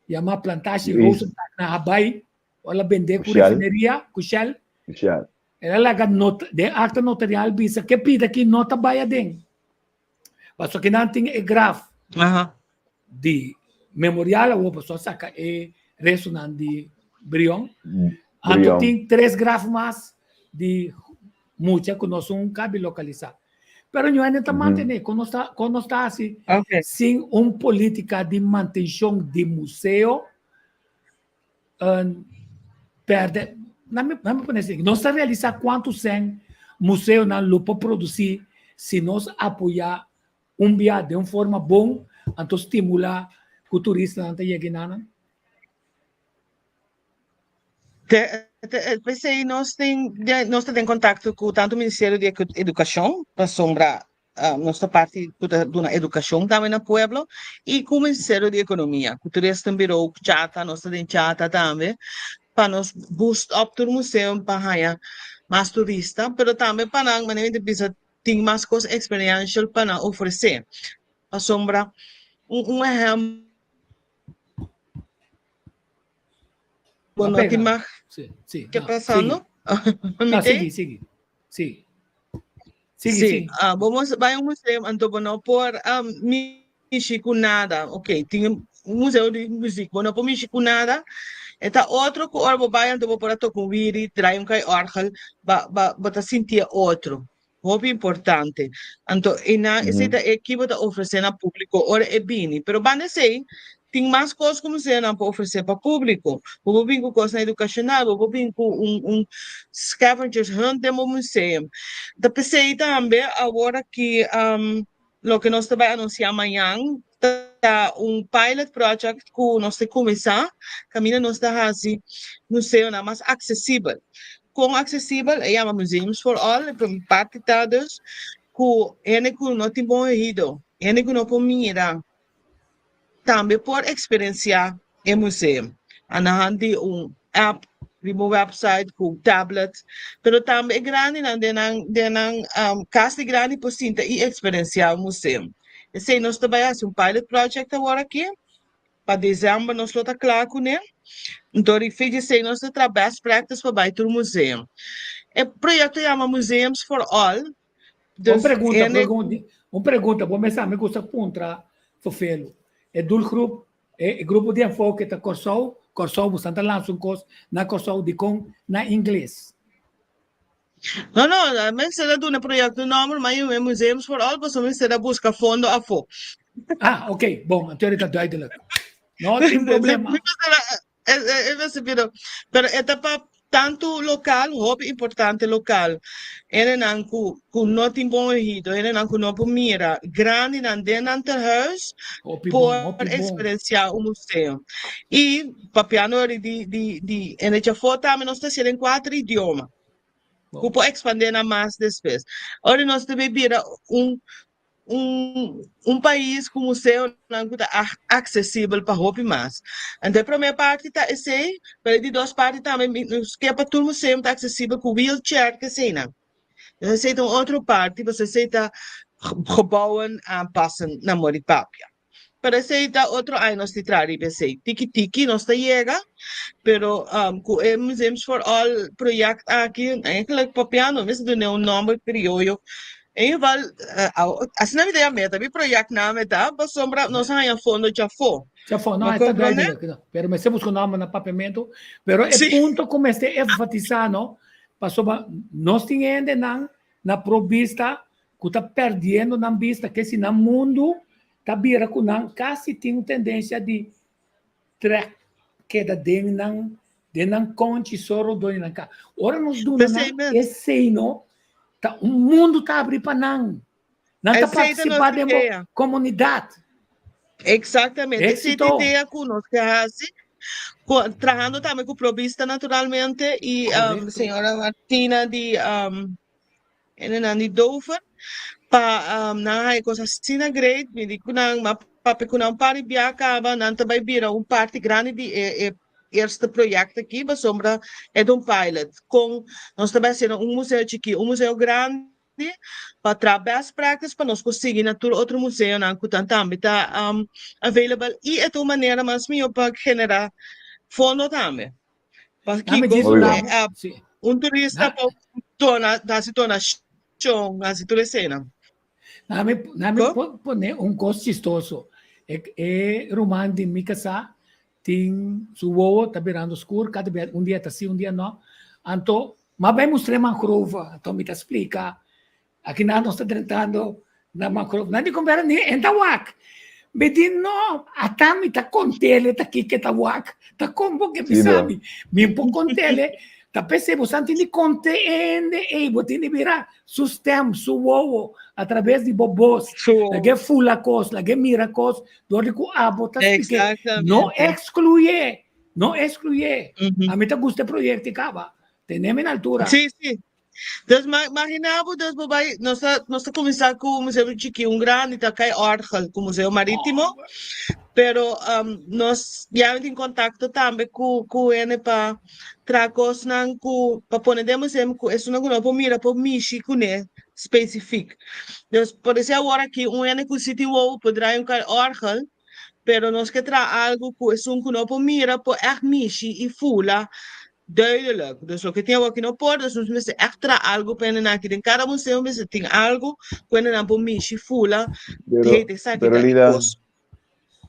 e uma plantagem Rosenthal na Hawaii, ela vende com refineria, com Shell. Ela larga nota, de acta notarial, bisa que pida que nota baia den. Mas só que não tem graf de memorial, ou pessoa saca ressonante de Brion. Então tem 3 grafos mais de muita que nós não cabe localizar. Pero não é manter, quando está assim, sem uma política de manutenção de museu, perde. Não está realizar quantos museu não lupa produzir se nós apoiar viagem de uma forma boa, então estimular o turista não chegue nada. Pensei, nós temos em contato com tanto o Ministério de Educação, para sombrar nossa parte da educação também no pueblo, e com o Ministério de Economia, que o turista também chata, nós temos chata também, para nós boost up o museu para mais turista, mas também para nós, tem mais coisas experiential para oferecer. Para sombrar exemplo. Bueno, sí, ¿qué pasando? Sigue. Sí. Vamos a un museo, entonces no por música nada, ok, tiene un museo de música, bueno, por música nada, está otro que ahora va entonces por tocar un viri, trae un kai orgel, va a sentir otro. Muito importante. Então, esse equipe está oferecendo ao público, ora é bem, pero banda sei, tem mais coisas que o museu não pode oferecer para o público. Vou vir com coisa educacional, vou vir com scavengers hunt dentro do museu. Da pensei também, agora que o que nós vamos anunciar amanhã, tá pilot project que nós temos que começar, caminho nós está assim, museu mais acessível. Com acessível, é uma Museums for All, para parte todos, que não tem bom ouvido, que não pode mirar. Também por experienciar o museu. Anahan de app, website com tablet, pero também é grande caso grande por sinta e experienciar o museu. Eu sei nós trabalhamos pilot project agora aqui, para dezembro nós estamos claro com ele. Então, eu fiz nós trabalhamos best practice para baixo do museu. O projeto chama Museums for All. Uma pergunta, vou começar, me gusta contra Fofelo. É do grupo de enfoque da Corsol, você está lançando coisas na Corsol de com na inglês. Não, mas será do projeto normal, mas o Museums for All, você será buscar fundo a fo. Ah, ok, bom, a teoria está duidelijk. Não tem problema. Pero esta para tanto local, hobby importante local. Ele não não tem bom ouvido, ele não pode mirar. Grande não dentro do huis por experienciar o museu. E papiano ele já foi também nós estamos em 4 idiomas. Que pode expandir mais depois. Ora nós devemos vir país com museu não é acessível para hobby mais. Então, a primeira parte está assim, para de duas partes também, que é para todo museu está acessível com wheelchair que sei não. Você tem outra parte, você está gebouwen aanpassen na Moripapia. Para esse outro ano nós trazemos tiki nós chega, pero com o Museums for All projeto aqui, eigenlijk papiano, mesmo do nome crioulo. Em geval, assim na ideia meta, o projeto na meta, para sombra, nós ganhamos fundo já foi. Já foi, não, está bem, pero me estamos com nome no papamento, pero o ponto como este enfatizando, para nós temos na provista, que está perdendo na vista, que se no mundo, está vira com quase tem tendência de queda dentro de conte soro do nanca. Ora nós do esse não o mundo está abrindo para não está participar da comunidade. Exatamente. Essa ideia conosco trabalhando também com provista naturalmente e a senhora Martina de Dover para na coisa assim na great me digo não papi com não pare biacaba não também vira parte grande de este projeto aqui, mas sombra é de pilot. Com nós também sendo museu aqui, museu grande, para trabalhar as práticas, para nós conseguir na outro museu, na que também está available. E é de uma maneira mais melhor para generar fundo também. Para que turista se torna chão, assim, toda cena. Nami pone costo chistoso. É romano de Mikasa, tem suo tá virando escuro, cada vez dia tá assim, dia não. Então, mas vai mostrar mangrova, então me explica. Aqui nós estamos tratando da mangrova, não de comprar nem entawak. Bedi no, até me tá com tele, tá aqui que tá wak, tá como que me sabe, me põe com tele. Tá percebendo, você tem que conteende e você tem que virar sistema, suo, através de bobos, que fula cos, que mira cos, do que abota, não excluye. A mim tá gosta do projeto, acaba. Temos na altura. Sim. Dus imaginamos, nós começamos com o Museu de Chiqui, grande, tá cai Orgel, com o Museu Marítimo, pero nós já em contato também com ele para tracos para poner de museu, isso não é para mira para mexer com ele específico. Dus por isso agora que ele que sítio o poderá cai Orgel, pero nós que algo que isso não é para mira para mexer e fula. Duidelijk. Dus ook het niet wat in op orde. Dus we moeten extra algo para aqui. In cada museu we tem algo quando não podemos fula.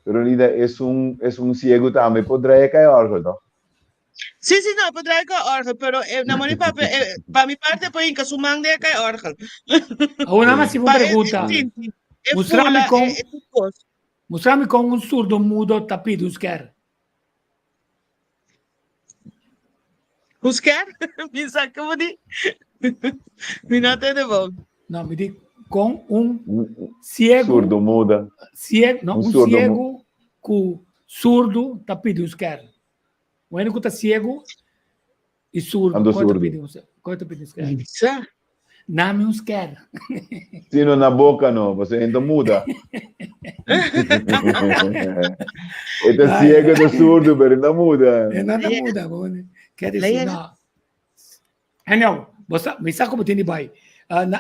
Pero Lida es un ciego también podría caer algo, ¿no? Sí, no, podría caer algo, pero para mi parte pues en que su man de caer algo. Ahora más si me pregunta. Mostrame con Mostrami com um surdo mudo tapido quer. Os quer? Me saca de. Me não tem de bom. Não, me diga com um Um cego. surdo muda. Ciego, não, um surdo cego com surdo tapido quer. O único tá cego e surdo. Ando Qual surdo. tapido quer? Isso. Name uns quer. Sino na boca, no. Você ainda muda. Ele é cego do surdo, mas ainda muda. É nada muda, bom. Quer dizer, não. É não. Você, me sabe como tem de vai.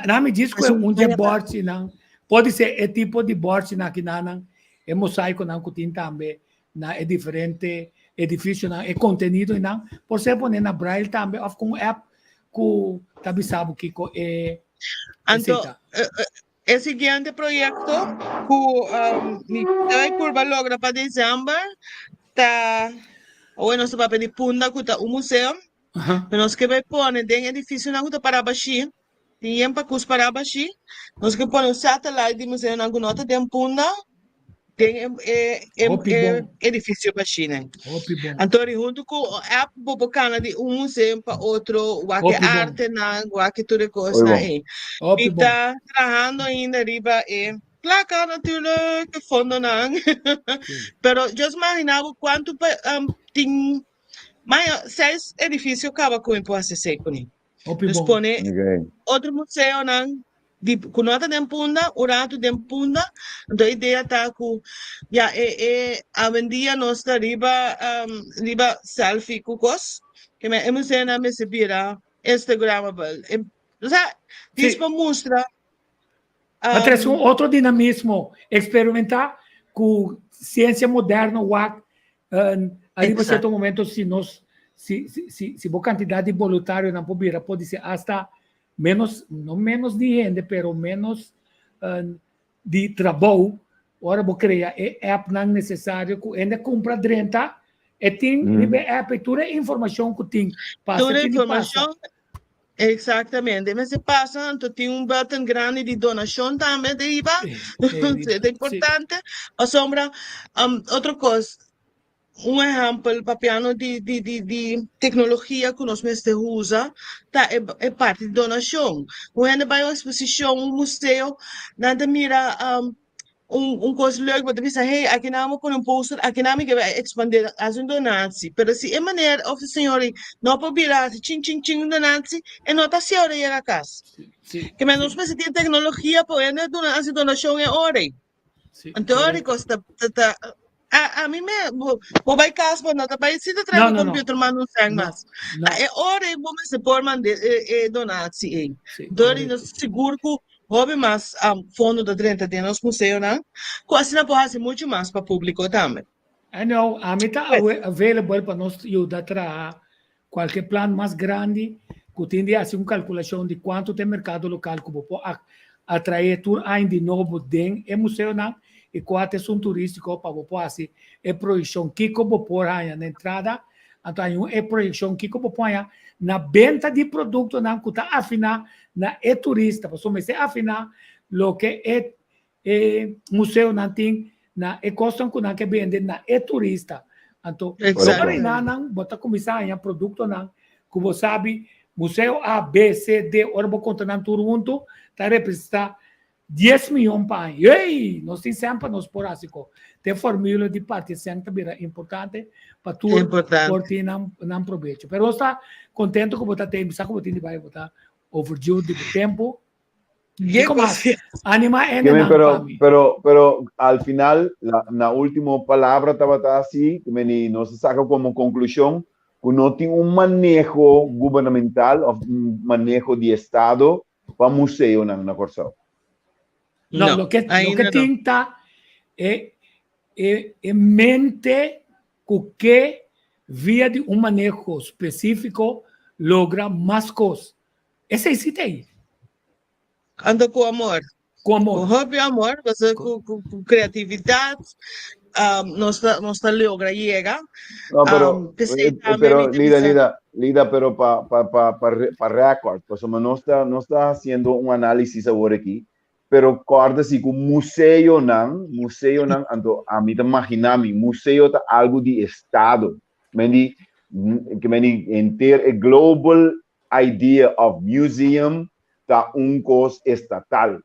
Não me diz que é um debote, não. Pode ser é tipo de debote na que não é mosaico não que tem também, não é diferente, é difícil não, é contenido não. Por ser poner na braille também, ou com app que também sabe que é. Então, o seguinte projeto que a curva logra para dezembro tá hoje nós vamos pedir punda que tá o museu. Nós que vai pôr dentro edifício na rua para baixo, tem para cus para baixo. Nós que põe o satélite do museu na nota de punda, tem edifício baixo, né? Então, junto com a bobocana de um museu para outro, o que arte na, o que tudo coisa aí. E tá trabalhando ainda riba placa natural que fundo não. Pero eu imaginava quanto tem mas 6 edifícios acaba com o imposto seco. Dispone outro museu com nota de punda, o rato de punda. Então a ideia está com a vendia nossa riba selfie com cos que me museu na me se vira instagramable. O sea, isso mostra Mas um outro dinamismo experimentar com ciência moderna, aí você tem um momento se a quantidade de voluntários não pode ser hasta menos, não menos de gente, pero menos de trabalho. Agora vou criar app não necessário que ainda compra 30 e tem app toda informação que tem toda informação. Exatamente, mas se passa, então tem botão grande de donação também de IVA, é importante. A sombra, outra coisa, exemplo, papiano de tecnologia que nós mesmos usa, é parte de donação. Quando vai a uma exposição, museu, nada mira coisa legal, você diz, hey, aqui não com poster, aqui não me vai expandir as donações. Mas se é maneira, of senhor, não pode virar, tchim, donação, e não está senhora ir a casa. Que mas nós precisamos de tecnologia, para donar as donação é hora. Então, a costa, a mim vou vai casa, mas não vai se traz o computer, mas não sai mais. É hora, vamos se pôr mandar donação. Então, nós seguro que houve mais fundo da 30 de nosso museu, né? Quase não pode ser muito mais para o público também. Não, a mim está available para nós ajudar a trazer qualquer plano mais grande, que tem de fazer uma calculação de quanto tem mercado local que pode atrair ainda de novo dentro do museu, né? E quanto é um turístico para pode fazer a projeção que pode pôr na entrada, então é projeção que pode pôr na venda de produto não que está afinar na turista, para somente afinar o que é museu não tem na custa que não que vende na turista. Então, sobre não bota começar a produto não que você sabe museu A, B, C, D, ora vou contar não tudo junto, tá representar 10 milhões para ano. Ei, nós temos sempre nos por assim, tem fórmula de parte sempre é importante para tu por ti não proveito. Pero está contente com botar tempo, sabe como tem vai botar overdue de tempo. Anima pero al final la última palabra estaba así, no se saca como conclusión que no tiene un manejo gubernamental o un manejo de estado para museo na Corsao. No, lo que tinta é mente que via de um manejo específico logra mais coisas. Esse existe aí. Anda com amor. Com amor. Com hobby amor, você com criatividade, nossa logra chega. Pero Lida, pero para record, pues no está haciendo un análisis ahora aquí. pero corda-se com museu não, então a mim imaginar museu tá algo de estado, que ter a global idea of museum tá coisa estatal,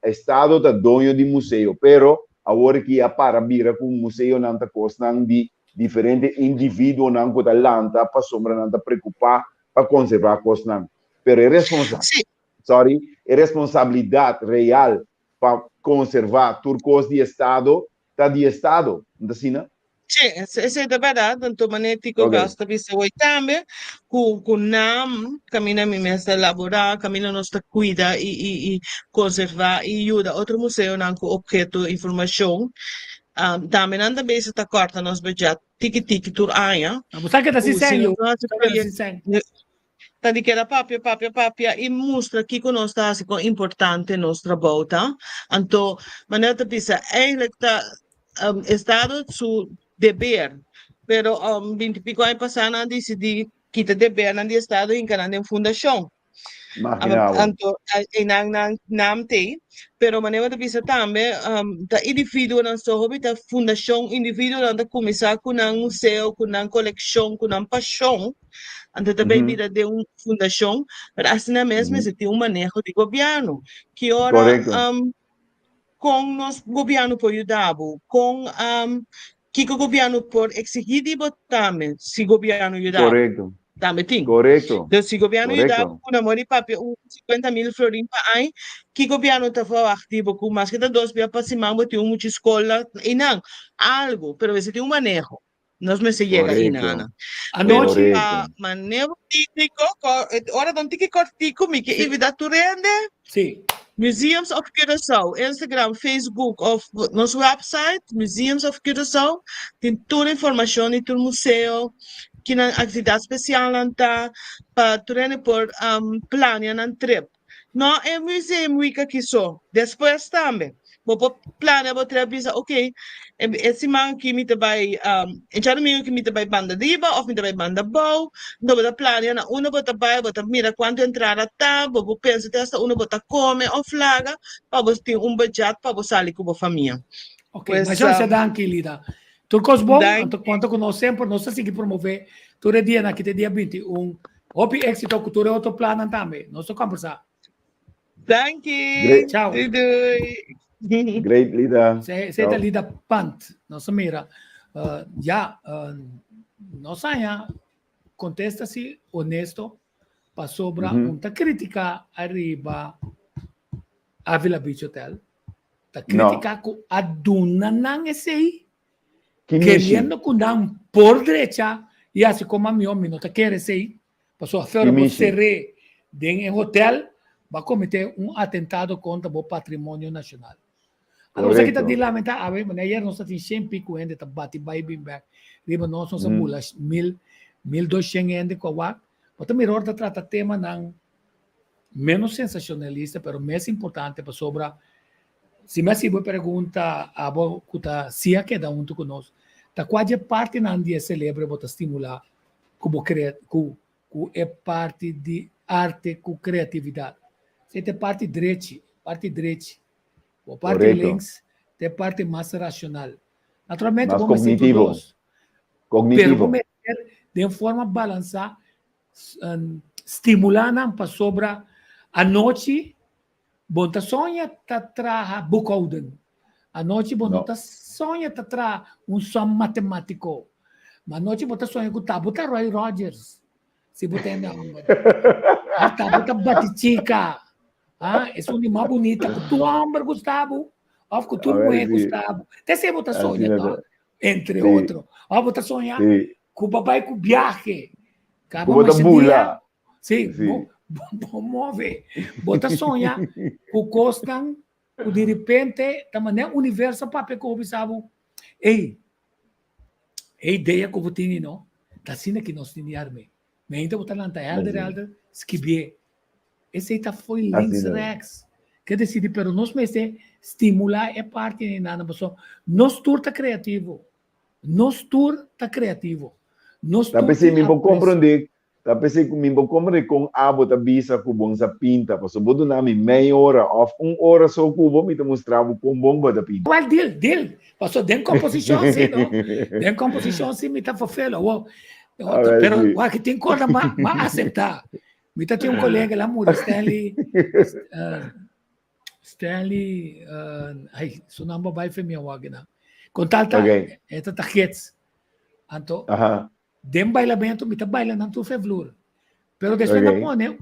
estado tá dono de museu, pero agora que a para vira com museu não tá coisa de diferente indivíduo não que tá lanta para sombra não tá preocupar para conservar coisa não, pero é responsável. É responsabilidade real para conservar turcos de Estado, está de Estado, não assim, não? Sim, essa é a verdade. Tanto manético gasta visa hoje também, com nam, camina me mesa elaborar, camina nós cuida e conservar e ajuda outro museu não com objeto informação. Também anda bem se tá corta nos budget, tiki tur aia. Você que tá se sendo? Tadi que era papia e mostra que conosco assim com importante nossa volta. Então, maneira pisa eigenlijk tá estado su dever, pero 20 pico anos passando decidi que te dever na estado em canal de fundação. Então, não tem, pero maneira pisa também da indivíduo não só hobby da fundação indivíduo não começar com um museu, com uma coleção, com uma paixão. Então também vira de uma fundação, mas assim mesmo se tem manejo de governo, que ora com nosso governo por ajudar, com que o governo por exigir de também, se o governo ajudar. Correto. Também tem. Correto. Então se o governo ajudar, com amor e papel, 50.000 florins para aí, que o governo está fazendo ativo com mais que 2 para cima, tem muita escola, e não, algo, mas se tem manejo. Nós me se chega aí, Nana. A noite, maneiro técnico, ora não tem que cortico, me que evita tu rende. Sim. Museums of Curaçao, Instagram, Facebook, of nosso website, Museums of Curaçao, tem toda a informação e todo museu, que na atividade especial está para tu rende por planear um trip. Não é museu que só, depois também. Vou planear, vou trabalhar, ok, esse man que me vai, já não que me vai banda riba, ou me vai banda bow, não vou planear, na uma vou mira quanto entrada tá, vou pensar testa, uma vou come ou flaga, para você ter budget para você sair com a família. Ok, mas já se dá aqui, Lida. Turcos bom, quanto que nós sempre, nós seguimos promover, todo dia, naquele dia 21, houve êxito, cultura é outro plano também, nós vamos conversar. Thank you. Tchau. Great Lida. Saya Lida Pant, nossa mira, nossa contesta-se honesto para sobra uma crítica arriba a Villa Beach Hotel, a crítica com a duna não é sei, querendo que não por direita e assim como a minha não quer sei, passou a fora você re dentro hotel vai cometer atentado contra o patrimônio nacional. Allora, kita di lamenta, mas ayer nós tínhamos 100 pico ende, tá bati by back. Riba nós não mula 1.200 ende com a mas também orda trata tema não menos sensacionalista, pero mais importante para sobra. Se me se pergunta a bocuta se a queda junto conosco, tá quase parte não dia celebra bota estimular como é parte de arte com criatividade. Se é parte direita, a parte links é parte mais racional. Naturalmente, mais vamos cognitivo. Pero de forma balançada, estimulando para sobra a noite, bonta sonha tá traha bucouden. A noite bonta sonha tá traha som matemático. Mas a noite bonta sonha com tabuta Roy Rogers. Se botar na a tabuta batichica. É uma animal bonita, com tu ombro, Gustavo, ou com tu mulher, Gustavo. Até se você sonha, tá? Entre outros. Ou você sonha com o papai com viagem. Com o bula. Sim, bom move. Você sonha com costan, com de repente, também o universo papai com o Gustavo. Ei, a ideia que eu tenho, não? Tá sendo que nós temos arme. Mas ainda você não está elder, esquibie. Esse aí foi links rex. Quer dizer, pero nós mesmo estimular é parte de nada, pessoal. Nós tour tá criativo. Nós tour tá criativo. Nós tá pensando em compreender Tapos mimbo komre kung abo ta bisa kubong sa pinta. Paso bodo namin meia hora of 1 hora so kubo mita mostrava kung bomba da pinta. Well, deal. Passou dentro composição, sim, não? Dentro composição, sim, me tá fofelo. Pero, que tem coisa mais aceitar. Me tá tinha colega lá, Muri, Stanley, ai, seu nome vai para mim, Wagner. Contalta, esta tá hits. Anto, dem bailamento, me tá bailando tu fevlur. Pero depois na pone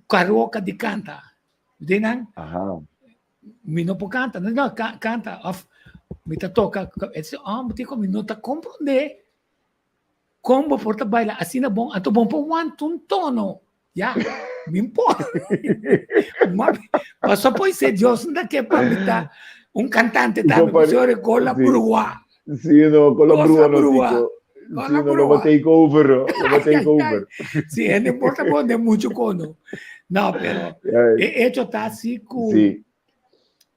karaoke de canta. Dinang? Mi não canta, não canta. Me tá toca, me digo, me não tá compreender como porta baila assim na bom, anto bom por um tono. Já, me importa. Mas só pode ser Deus não quer para me tá cantante também, o senhor com la brua. Sim, no, con la brua no dico. Sì, no, lo take over. Sì, non importa quando è molto cono. No, però, e ciò sta sì che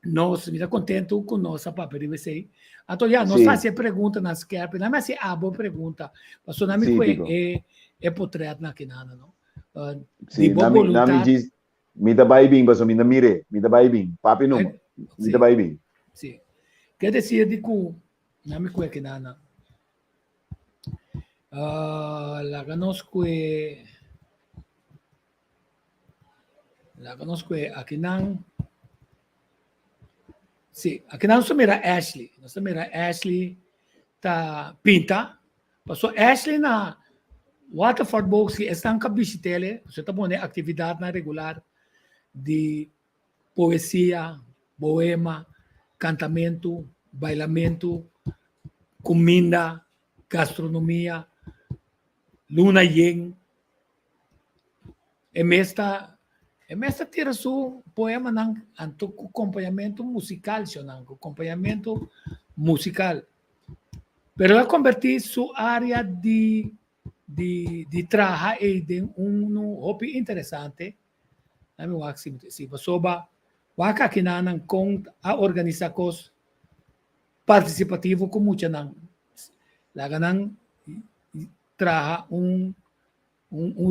nós, mi sta contento con nostra papà per sei. Então, já, nós tá se pergunta nas scherpe, na mas se a boa pergunta, mas só na me é portrait na kinana, no? Sì, nami diz, mi da baibing, baso mi da mire, mi da baibing, papi no, mi da baibing. Sì. Quer dizer, dico, nami que kinana. La conosco aqui não. Sim, aqui não só mira Ashley. Nós mira Ashley tá pinta. Passou Ashley na Waterford Box que estão com bicicleta. Você tá bom, né? Atividade na regular de poesia, poema, cantamento, bailamento, comida, gastronomia. Luna Yen, e mesta tira su poema ng anto acompanhamento musical pero la convertir su área de trabajo en un hobby interesante nami waxim si basoba waka kinanan kung a organizar cos participativo com mucha nang laganang traja un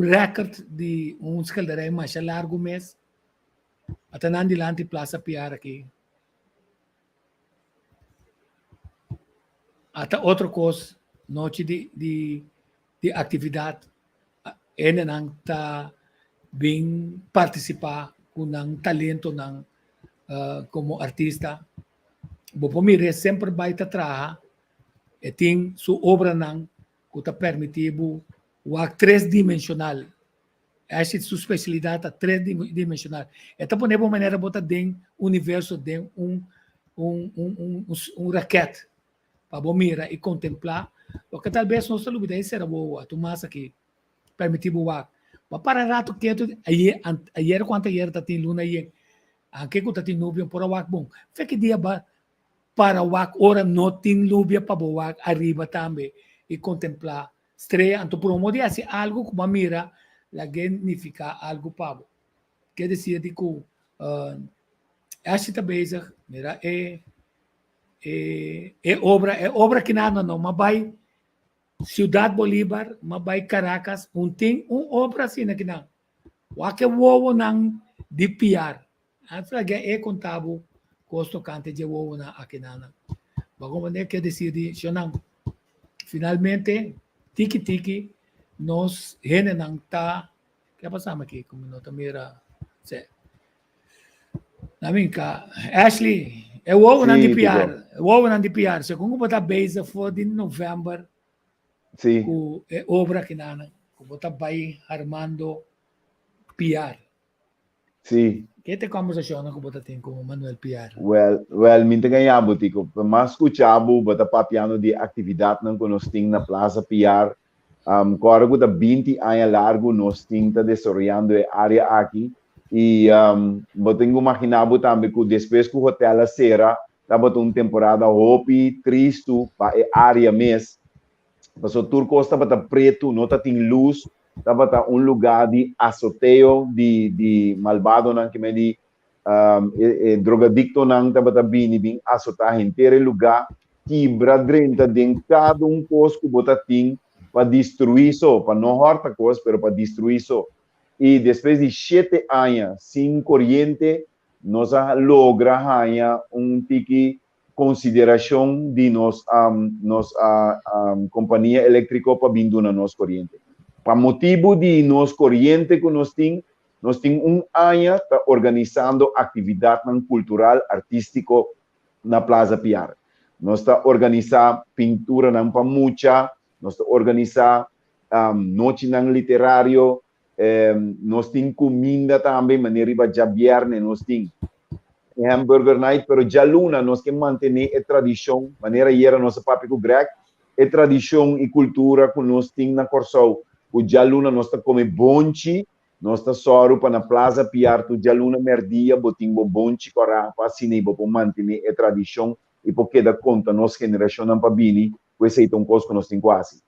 record de escalderai mais largo mês até não dilante Plaza Piar aqui até outra coisa noite de atividade ele não tá bem participar com um talento não como artista vou me sempre vai estar traja e tem sua obra não que está permitido o 3-dimensional. Essa é sua especialidade 3-dimensional. Então, por uma maneira, botar dentro do universo de raquete para mirar e contemplar o que talvez nossa dúvida será boa, tu massa que permitido o ar. Mas para rato que ayer quanto ayer está tem luna aí, aqui que está tem nuvem por o ar bom. Foi que dia para o ar ora não tem nuvem para o ar arriba também. E contemplar estrela, então por um modo assim algo como mira, la significa algo pavo. Quer dizer que essa também mira é obra que nada não, mas vai Ciudad Bolívar, mas vai Caracas, tem obra assim aqui não. O que o não de piar, até que é contável custo cante de o na aqui não. Bagom né quer dizer de não. Finalmente, tiki nos henenang ta kaya pasama aqui como nota mira se namin ka Ashley é o nan di PR se kung bota base for din November o obra kinana kung bota bay Armando PR que te conversação com bota tem com Manuel PR well minta ganha botiko mas escuchabo bota papiano de atividade não conosting na Plaza PR corgo da 20 anos largo nós tinta desarrollando a área aqui e botengo imaginabo também que depois que o hotel a será tava uma temporada hopi triste para a área mês passou tur costa bata preto nota tem luz tava lugar de azoteio de malvado não que me di drogadicto não tava bem azotar inteiro lugar quebra drenta dentro cada cosco botatim para destruir isso, para não horta coisas, mas para destruir isso. E depois de 7 anos sem corrente, nós logramos tique consideração de nossa companhia elétrica para vir na nossa corrente. Para motivo de nossa corrente que nós temos ano organizando atividade cultural, artístico na Plaza Piar. Nós está organizando pintura na Pamucha, nós está organizando noite na literário, nós temos comida também, maneira de viernes, nós temos hamburger night, pero já luna nós que manter a tradição, maneira era nossa papel grego, a tradição e cultura que nós temos na Corsol. O já luna nós está come bonchi, nós está soro para na Plaza Piar, tu já luna merdia, botimbo bonchi corá, para assim para manter a tradição e porque da conta nossa geração não pabini, pois é tão coisa que nós temos quase.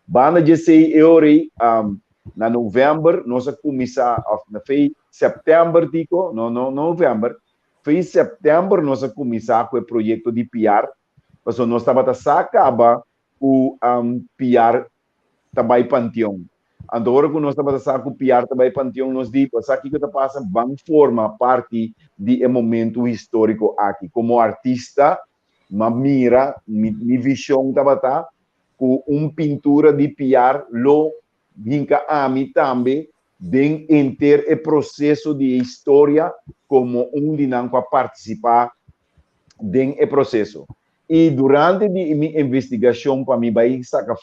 Banda de 6 euros na novembro, nós começar na fei setembro, digo, não novembro. Em setembro, nós começamos com o projeto de PR, porque nós estávamos a acabar o PR também Panteão. Agora que nós estávamos a com o PR também Panteão, nós dizemos, aqui que está passando, vamos formar parte do momento histórico aqui. Como artista, minha visão estava com pintura de PR, lo vinca a mim também, de enter o processo de história como dinâmico a participar do processo. E durante a minha investigação, para mim, vai sacar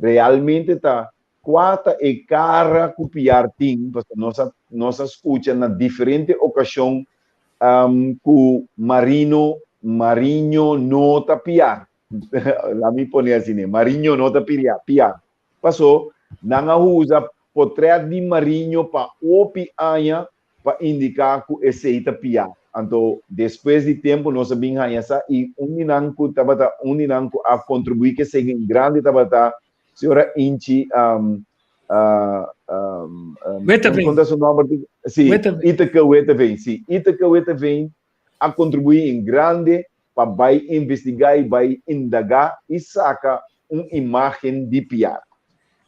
realmente está quatro e cara copiar tim, porque nós escuta na diferente ocasião com Marinho nota piar. Lá me põe assim, né? Marinho nota piar. Passou, não usa portrait de Marinho para opi anha para indicar que esse é piar. Então, depois de tempo, nós sabemos essa e dinâmico a contribuir que seja grande tabata senhora Inchi Wetaveen. Sim, Itaca Wetaveen. Sim, Itaca Wetaveen a contribuir em grande para vai investigar e vai indagar e saca uma imagem de piar.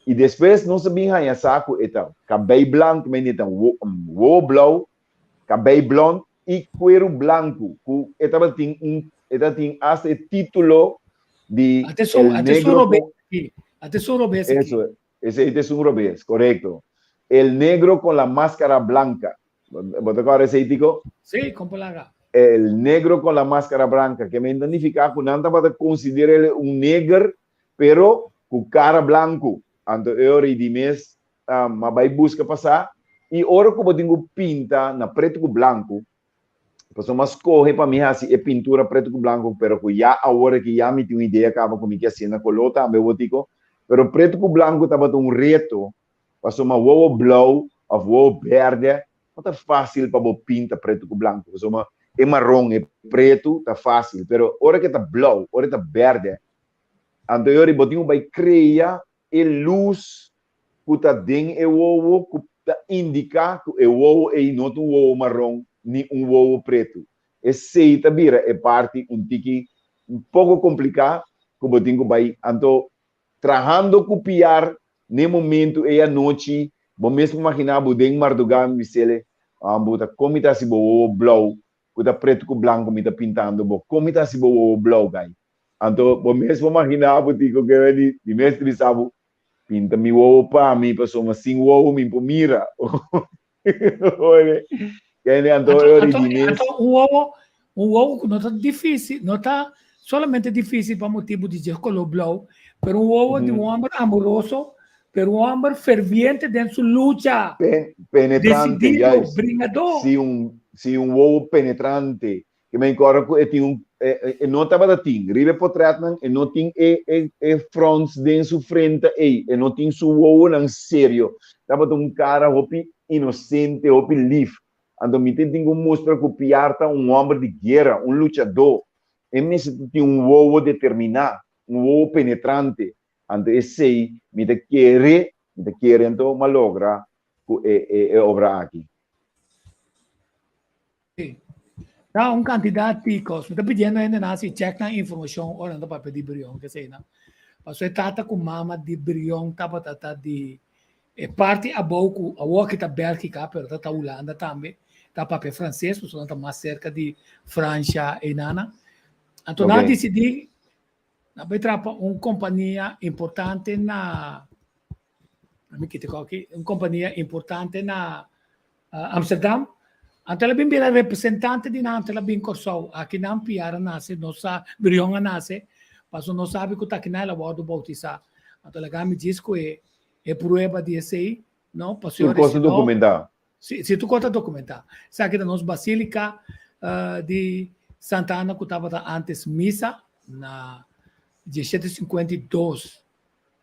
E depois nós sabemos essa então, cabelo branco, então, o blau, cabelo blond e cuero branco. Então tem esse título de Atenção, Robes. Eso, ese es un Robes, correcto. El negro con la máscara blanca. ¿Vos te ese ítico? Sí, con palaga. El negro con la máscara blanca, que me identifica con nada para considerar un negro, pero con cara blanco. Anto ahora y mes, ma vai busca pasar. Y ahora como tengo pinta na preto com blanco, pues mas corre para mim assim é pintura preto com blanco, pero que já agora que já me tenho ideia acaba comigo que assim na colota, me botico. Pero preto com branco estava reto, passou uma uova blau, a uova verde, não é fácil para pintar preto com branco, passou é marrom, é preto, está fácil, pero hora que está blau, hora que está verde, então eu botinho vai criar a luz que está dentro do uova, que está indicar que o uova é não um uova marrom, nem um uova preto. Esse está vira é parte tique um pouco complicado, que botinho vai, então trabajando copiar no momento e a noite, bom mesmo imaginar budem mardugan misele, buta como está se bo blau, buta preto com branco me tá pintando, bo como está se bo blau gai. Então, bom mesmo imaginar butico que de mestre sabe pinta mi wo pa mi passou uma assim wo me mira. Olha, que então um ovo não está difícil, não está solamente difícil para motivo de dizer color blau, pero un ovo de un hombre amoroso, pero un hombre ferviente de su lucha. Penetrante, decidido, bringador. Sim, um ovo penetrante. Que me encordo que não estava da ting, ribe potretman, e não tem fronts dentro sua frente, e não tem seu ovo não sério. Estava um cara hopi inocente, hopi livre. Então me tem que mostrar que o Piarta homem de guerra, lutador. E me tem ovo determinado. Ovo penetrante, ante esse me te quiere então malogra obra aqui. Sim. Tá quantidade de coisas. Me tá pedindo ainda nasi check na informação ora no papel de brilhão que sei não. Pasó tata com mama de Brion, tapa tata de parte a pouco, a walk tá Bélgica, pero tata Holanda também, tá papel francês, porque está mais cerca de França e nana. Então, nós decidi, nós vamos uma companhia importante na, uma companhia importante na Amsterdam. Então, ela bem a representante de nós, ela bem corsou, aqui não piara nasce, não sabe, Brion nasce, mas não sabe que está aqui na ela bordo bautizar. Então, ela me diz que é prova de esse aí, não? Tu gosta de documentar? Se tu conta documentar. Sabe que nós Basílica de Santa Ana, que estava antes missa, na 1752,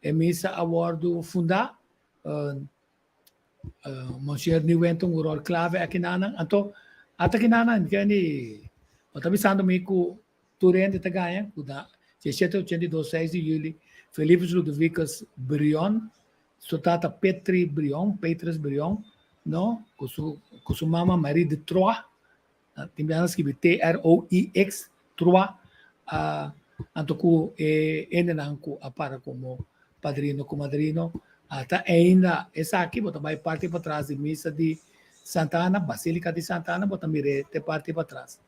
é missa a bordo fundar, Monsieur Newton, o rol clave aqui na Ana. Então, até aqui na Ana, eu estou pensando que o Turente está ganhando, 1782, 6 de julho, Felipe Ludovicus Brion, Sotata Petrus Brion, não? Com sua mama Marie de Troyes, tem que escrever T-R-O-I-X, Troyes, então ele não apara como padrino, como madrino, até ainda essa aqui, bota vai parte para trás de missa de Santa Ana, Basílica de Santa Ana, bota mirete parte para trás.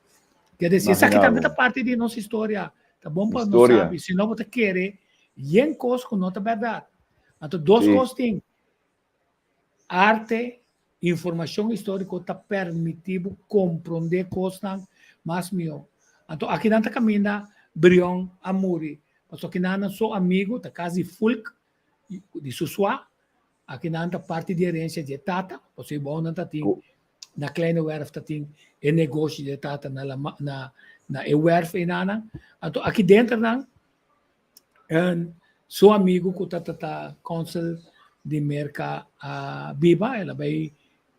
Quer dizer, essa aqui também é parte de nossa história, tá bom para nós saber, se não você querer, e em coisa não é verdade. Então, duas coisas tem. Arte, informação histórica está permitido compreender coisas mais melhor. Então, aqui não está caminhando Brion Amuri. Mas aqui não sou amigo, está quase folk de Susua. Aqui não está parte de herência de Tata. Você bom não está tem na kleine werf está tem o negócio de Tata na werf e nana. Então, aqui dentro não sou amigo que está consul de merca Biba, ela vai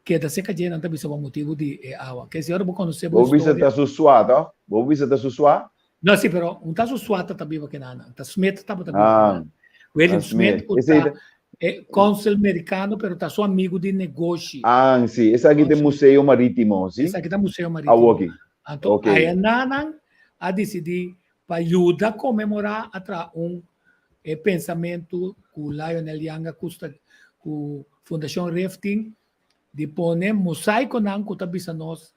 que da seca de não está o motivo de água. Que se eu não conhecer vou visitar Susua, tá? Vou visitar Susua? Não, sim, pero não está Susua tá Biba que nada. Tá Smith tá Biba. William Smith é consul americano, pero tá só amigo de negócio. Ah, sim. Esse aqui tem museu marítimo, sim? Esse aqui tem museu marítimo. Ah, ok. Então, aí a decidir para ajudar a comemorar atrás pensamento que o Lionel Yanga custa com a Fundação Rafting de pôr mosaico não que está bisa nós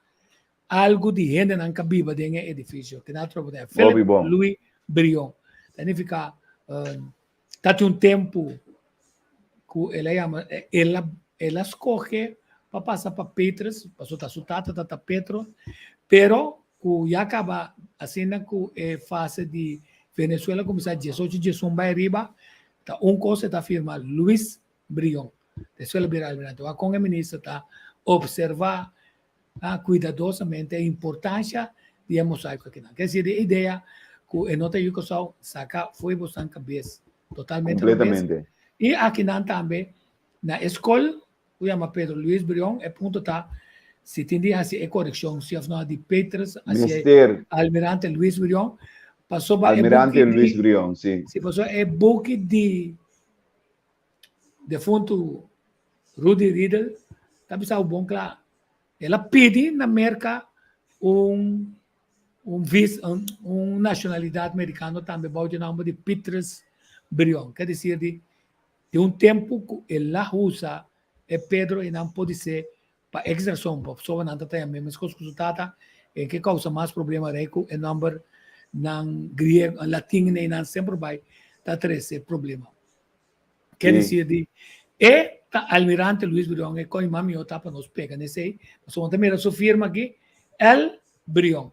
algo de gente não que viva dentro do edifício que não trabalha Philippe Louis Brion significa tá um tempo que ela escolhe para passar para Petrus passou tá sutata tá Petro pero que já acaba assim na que fase de Venezuela começar 18 dias vai arriba tá coisa está firma Luis Brion Venezuela virar almirante com o ministro está observar cuidadosamente a importância de mosaico aqui quer dizer a ideia que não tem que só sacar foi bastante cabeça totalmente completamente e aqui não também na escola o chama Pedro Luis Brion é ponto tá se tem assim correção se não de Petrus assim almirante Luis Brion passou para almirante Luis Brion sim se passou é book de defunto Rudy Riddle tapi sa bom claro ela pede na América nacionalidade americana também bao de nome de Petrus Brion quer dizer de tempo que ela usa é Pedro e não pode ser para exerção para pessoa não tem a mesma coisa que tata em que causa mais problema rico é número não grego latim nem não sempre vai tá trazer problema quer dizer de almirante Luis Brion é com mami eu tapa nos pega nesse aí mas ontem mira sua firma aqui El Brion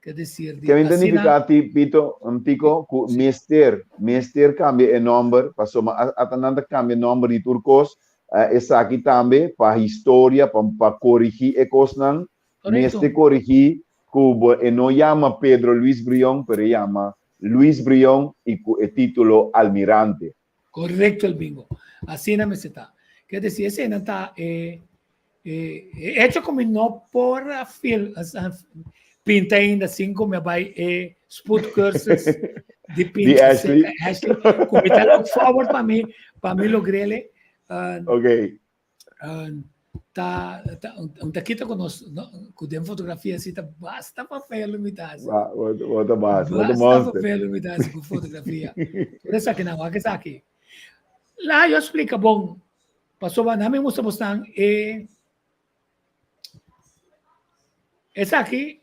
quer dizer de que identificar tipo antigo mister cambia o número passou atananda cambia o número de turcos essa aqui também para história para corrigir e coisas mister corrigir Cuba e não chama Pedro Luis Brion pero chama Luis Brion e o título almirante correcto el bingo assim não me está quer dizer esse não está hecho como no por pinta ainda assim como vai sport cursos de pinta de Ashley como está look forward para mim logrele ok kita ko com fotografia assim, basta papel umidade. Outra base, outra Basta monster. papel umidade com fotografia. Por isso aqui não, aqui está aqui. Lá eu explico bom. Passou ba namin mo sa bustang essa aqui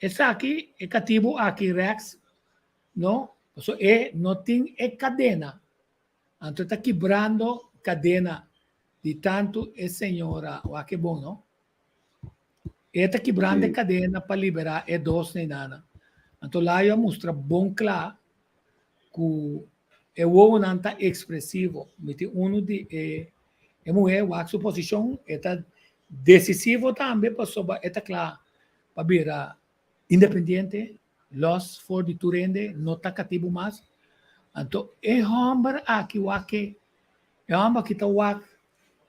é cativo aqui Rex, no? So não tem cadena. Então está quebrando cadena de tanto senhora, o que bom, não? Está quebrando cadena para liberar dos nem nada. Então lá eu mostro bom claro que o não está expressivo, mete de mulher, a sua posição está decisivo também para sobar, está claro, para virar independente, los for de turende, não está cativo mais. Então, homem aqui, homem que está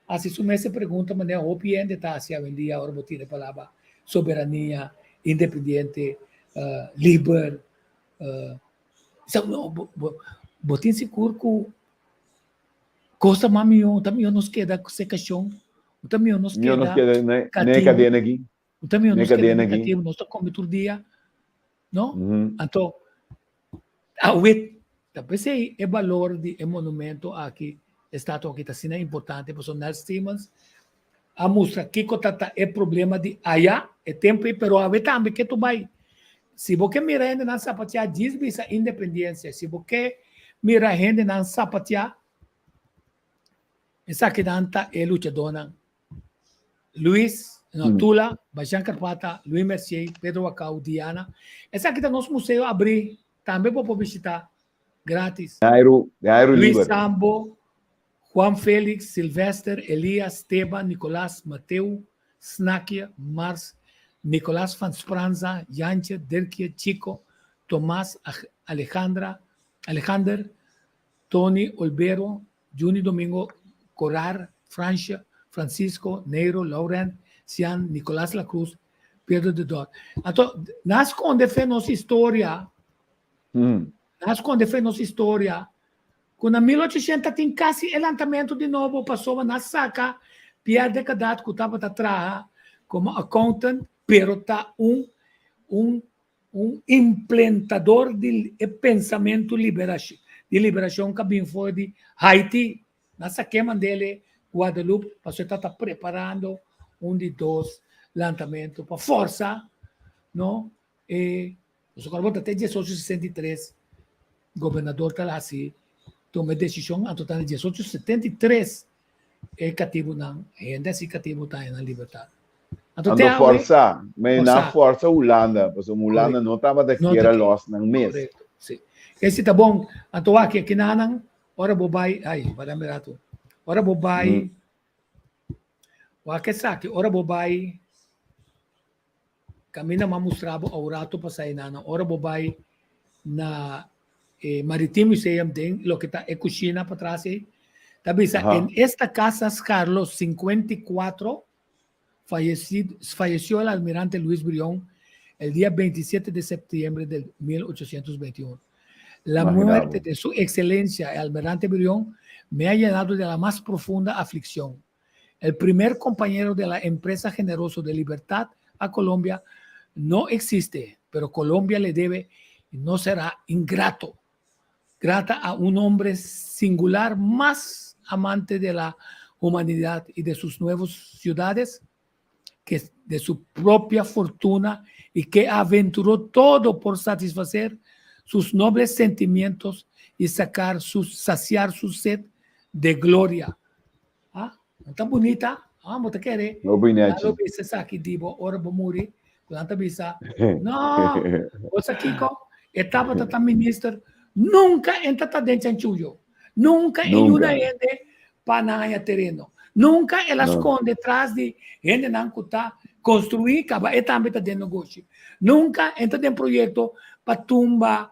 assim, se você pergunta, mas o opinião está se a vendia, agora vou tirar a palavra soberania, independente, livre, botin seguro que costa mamião, também nos queda secação, também nos queda nem cadena aqui. também nos queda cativo, nós comemos todo dia, não? Então, a wit, talvez é valor de monumento aqui, estátua que está sendo importante, porque nós temos a mostra que é problema de allá, é tempo, pero a ver também que tu vai, se você mirar na sapatia, diz a independência, se você mirar a gente na sapatia, essa que danta é lutadora. Luiz, Tula, Bajan Carpata, Luiz Mercier, Pedro Acau, Diana. Essa que está no nosso museu abrir, também para visitar, grátis. Luiz Sambo, Juan Félix, Silvestre, Elias, Esteban, Nicolás, Mateu, Snakia, Mars, Nicolás Van Spranza, Janche, Dirkie, Chico, Tomás, Alejandro, Tony Olvero, Juni Domingo, Corar, Francia, Francisco, Neiro, Laurent, Cian, Nicolás La Cruz, Pedro de Dot. Então, nós quando fez nossa história, quando em 1800 tem quase o lançamento de novo, passou na saca, Pierre de Cadat, que estava atrás como accountant, pero está um implantador de pensamento de liberação que bem foi de Haiti. Nessa queima dele, Guadalupe, passou está preparando de dois lançamentos para força, não? E o senhor até 1863, o governador está lá assim, tomou decisão, então está em 1873, é cativo não, ainda assim cativo está na liberdade. Então força, mas na força Holanda, porque Holanda não estava daqui era los no mês. Correto, sim. Esse tá bom, então aqui nanan, ora bobai, ai, para mirato. Ora bobai. O que sabe, ora bobai. Camina mamustrabo aurato pa sa inana. Ora bobai na Maritime Museum den, lo que está en cocina para atrás. Tabisa, en esta casa Carlos 54 falleció el almirante Luis Brión el día 27 de septiembre de 1821. La muerte de su excelencia, el almirante Brión, me ha llenado de la más profunda aflicción. El primer compañero de la empresa generosa de libertad a Colombia no existe, pero Colombia le debe y no será ingrato. Grata a un hombre singular, más amante de la humanidad y de sus nuevas ciudades que de su propia fortuna y que aventuró todo por satisfacer sus nobles sentimientos y saciar su sed de gloria. Ah, não tá bonita? Ah, mas te quer? Não bonita. Não bisa sa aqui dibo, ora bo muri, quando tá bisa. Não, o sa Kiko, etapa tá minister, nunca entra tá dentro de chuyo. Nunca em uma ende panaya terreno. Nunca ela esconde atrás de gente não tá construir, acaba e também tá dentro negócio. Nunca entra dentro projeto para tumba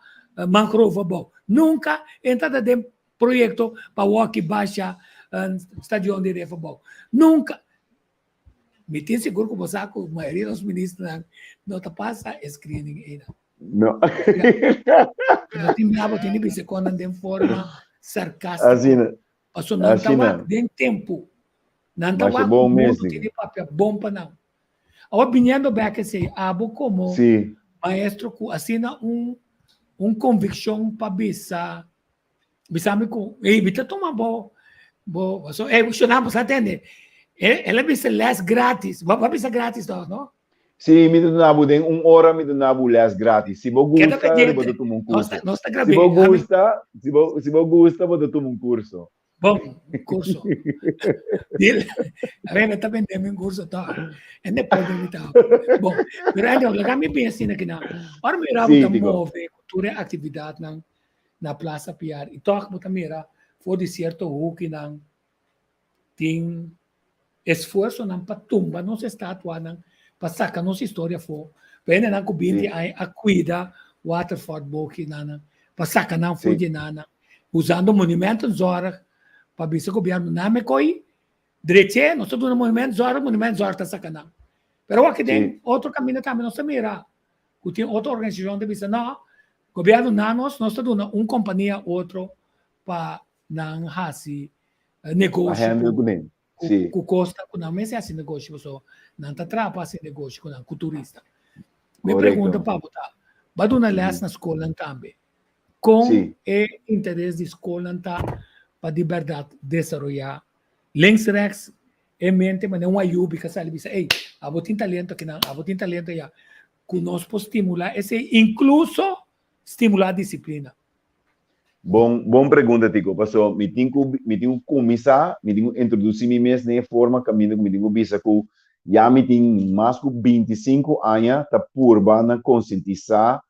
mangrove bom. Nunca entra dentro projeto para walk baixa estadião de refa bom. Nunca. Me tem seguro que você, a maioria dos ministros não tá passa screening ainda. Não. Não tem nada, tem que se condena de forma sarcástica. Assim, Passou não estava em tempo. Nanta Mas é wa bom o mundo mesmo. tem papel bom para não. Agora, viniendo back say, abo como Sim. maestro que assina convicção para bisa, bisa me com, bita toma so, funcionamos, atende. Ela bisa less grátis, vai bisa grátis, não? Sim, me donava de 1 hora, me donava les grátis. Se você Queda gosta, pendiente. você toma curso. Nós está Se gravando. você gosta, se você gosta, você toma curso. Bom, curso. Dile, a ver, está vendendo un curso todo. En después de mitad. Bom, pero então, la kami pinsin na kina. Or mira Sim, buta Tico. move cultura atividade na Plaza Piar. E toque buta mira for de certo huki nang ting esforço nang patumba nos estatua nang pasaka nos história for. Pwede nang kubinti ay akuida Waterford boki nana. Pasaka nang Sim. fuji nana. Usando monumentos zora para bisa governo name koi direite, nós estamos no movimento zora está sacanando. Pero aqui tem outro caminho também, nós mira. Que tem outra organização de bisa, não, governo nós estamos uma companhia outro para não hasi negócio com costa, com não mas é assim negócio, só não tá trapa assim negócio com turista. Me pergunta para botar, baduna les na escola também. Com o interesse de escola para de verdade desenvolver links rex em mente mas não ayuda que sabe dizer ei abotin talento que não abotin talento já conosco estimular esse incluso estimular a disciplina. Bom pergunta, Tico. Paso, me tenho começar, me tenho introduzir me mesmo na forma caminho que me tenho bisa que já me tenho mais de 25 anos tá purba na conscientizar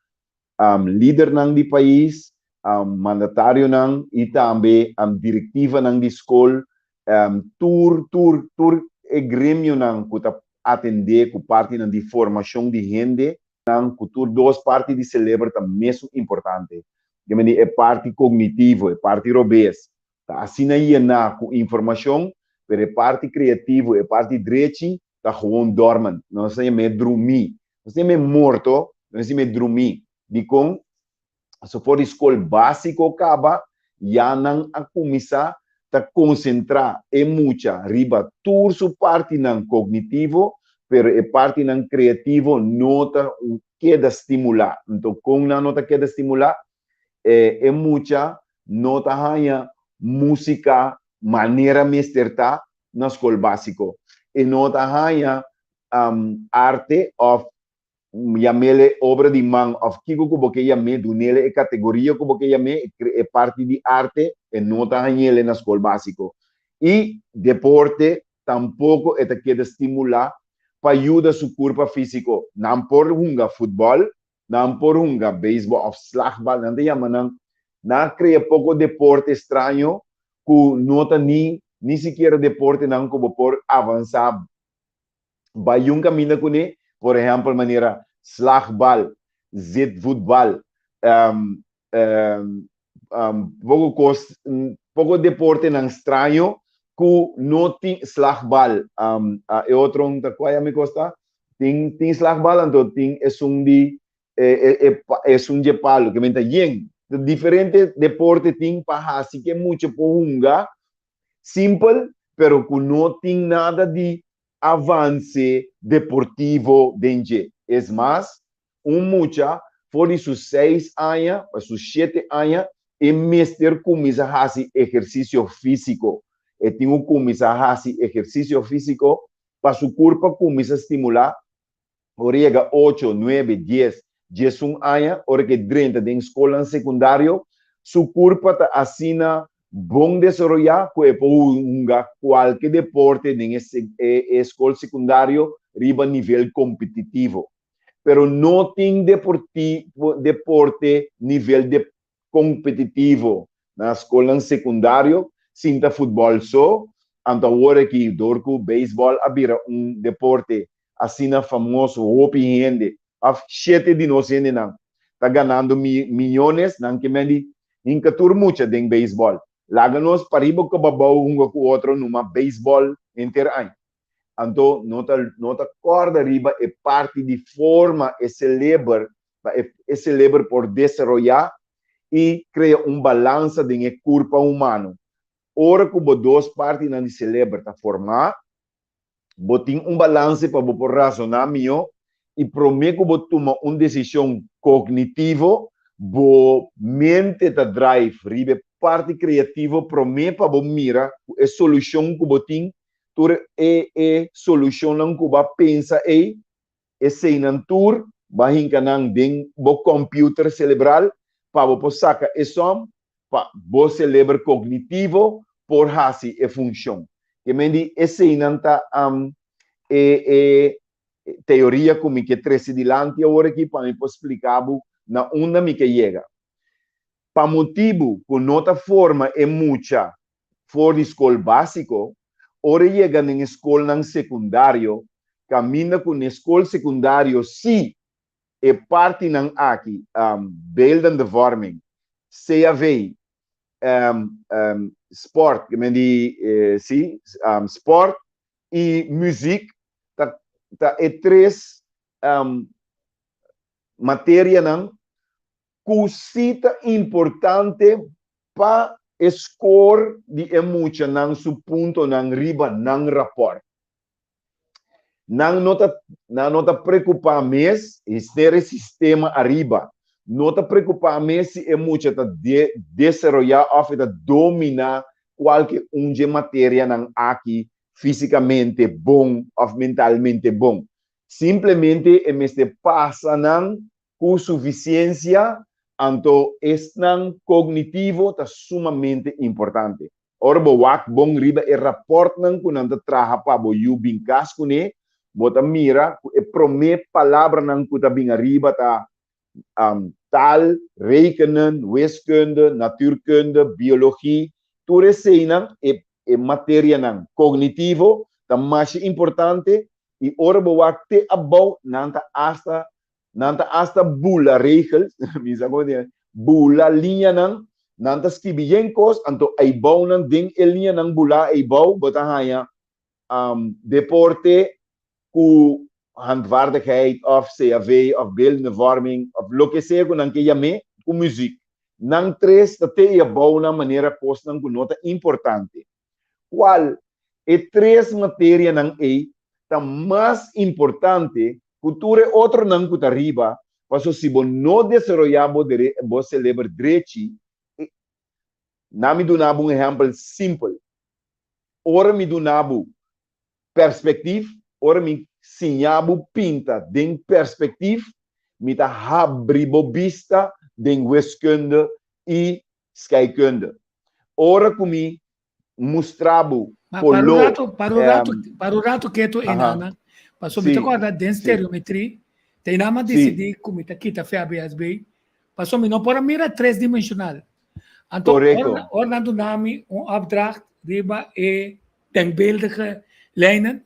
líder nang di país, mandatário nang e também diretiva nang di escola, tour e grêmio nang que tá atender com parte nang di formação de gente nang que tour duas partes de celebrar tá mesmo importante. É parte cognitivo, é parte robês. Tá assim aí na com informação, mas é parte criativo, é parte direito, tá gewoon dormant. Não sei me dormir, não sei me morto, não sei me dormir. De com se for escola básica acaba já não a começar a concentrar em muita riba tour su parte não cognitivo pero é parte não criativo nota o que da estimular então com na nota que da estimular é muita nota hanya música maneira mesterta na escola básica e nota hanya arte of yamele obra de mão of kiko ko boke yame dunele e categoria ko boke yame e parte de arte e nota hanele na escola básico e deporte tampouco é que estimular para ajudar su corpo físico não por hunga futebol não por hunga beisebol of slagbal não tem manan na cria pouco deporte estranho que nota ni sequer deporte não como por avançar vai um caminho com ele por exemplo, maneira slagbal, zitvoetbal, pouco deporte não estranho, que não tem slagbal. E outro, qual me costa? Tem slagbal, então tem de palo, que menta yen. Diferente deporte tem para assim que muito porunga, simple, pero que não tem nada de avance deportivo dentro. É mais, mucha, por sus 6 anos, para sus 7 anos, e mestre começa a fazer exercício físico. E tem começar a fazer exercício físico para seu corpo começar a estimular. Orega 8, 9, 10, 11 anos, hora que 30 de escola secundária, seu corpo está assina bom desenvolver qualquer deporte em escola secundária riba nível competitivo. Pero não tem deporte nível de competitivo na escola secundária, sinta futebol só, então agora que dorco beisebol abira deporte assim famoso, hopi gente, a 7 de nós gente não, tá ganhando milhões, não que me incatur mucha de beisebol. Laganos paribo ka babaw hunga ko outro numa baseball interan. Então, nota corda riba é parte de forma e celebra por desenvolver e criar balança de corpo humano. ora que bo duas partes não celebra tá formar, bo tem balance para bo por razonamento e prometo que bo toma uma decisão cognitiva, bo mente tá drive, ribe parte criativa prometo para bo mira é solução que bo tem, tur é solução não que bo pensa é seinan tur bahinka nang ding bo computer cerebral para bo saca é som pa bo celebra cognitivo por hasi e função que mendi é seinan ta teoria como que trece dilante agora aqui para me explicar na onda me que chega para motivo com nota forma é muita for de escola básico ora chega na escola nang secundário caminha com escola secundário se é parte ng aqui beeldende vorming CAV sport que me di sport e música tá é três matéria não cosita importante para score de emoção não su ponto não riba não rapport não nota preocupar mais este sistema arriba nota preocupar mais se emoção tá desenvolver ou tá dominar qualquer matéria não aqui fisicamente bom ou mentalmente bom. Simplesmente é este passa não com suficiência, então este cognitivo está sumamente importante. Ora, o bom riba é rapport não quando anda traha para o bem casco né, bota mira e promete palavra não que tá bem arriba tá tal, rekenen, wiskunde, natuurkunde, biologia, tudo isso é matéria não cognitivo, tá mais importante e ora o acte abau nanta hasta bula regels, misa agora bula linha não nanta skibiyenkos, anto ai bau não ding linha não bula ai bau, bota haya deporte ku handvaardigheid of CAV of beeldende vorming of lo que sea con que llame com música. Nang tres tate ia bau na maneira costa com nota importante. Qual é três matéria nang tá mais importante cultura outro nang kuta riba, paso se bo no desenvolver bo celebra direito, na me donava exemplo simples. Ora me donava perspectiva, ora me sinhabu pinta den perspectief met een habribobista den wiskunde e scheikunde. Ora kumi mostrabu para o rato que tu enana, para sobre te corda den stereometria, tem nama decidir como tá aqui tá FABSB, para sobre não para mira três-dimensional. Então, ora do nome opdracht riba e denkbeeldige lijnen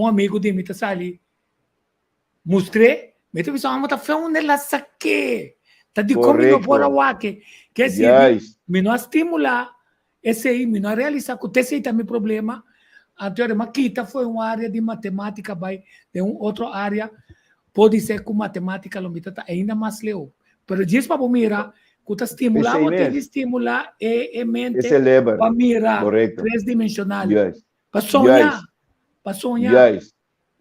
amigo de mim tá ali mostrei me tu só tá fazendo nela saque tá de como não pode wake que se me não estimular esse aí me não realizar que esse também problema a teoria maquita foi uma área de matemática vai de outra área pode ser com matemática lo tá ainda mais leu pero diz para mira que tá estimular ou tem estimular e mente para mirar três-dimensional para sonhar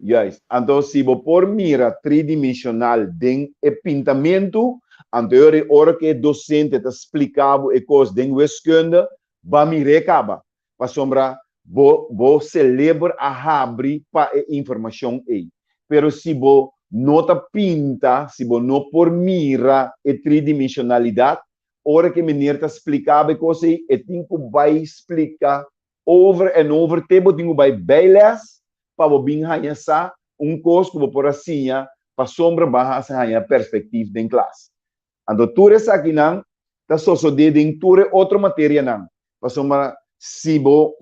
Yes. Então, se você por mira tridimensional den pintamento, anterior hora que docente te explicava e coisa den wiskunde, ba me recaba. Para sombra, bo celebra a abrir para informação aí. Pero se você nota pinta, se você não por mira e tridimensionalidade, hora que menina te explicava e coisa aí, e tem que vai explicar over and over, te tem que vai bailes para o bem ganhar curso por assim para sombra barra ganhar perspectiva em classe. Então tudo isso aqui não tá só de em tudo outra matéria não. Para sombra se bo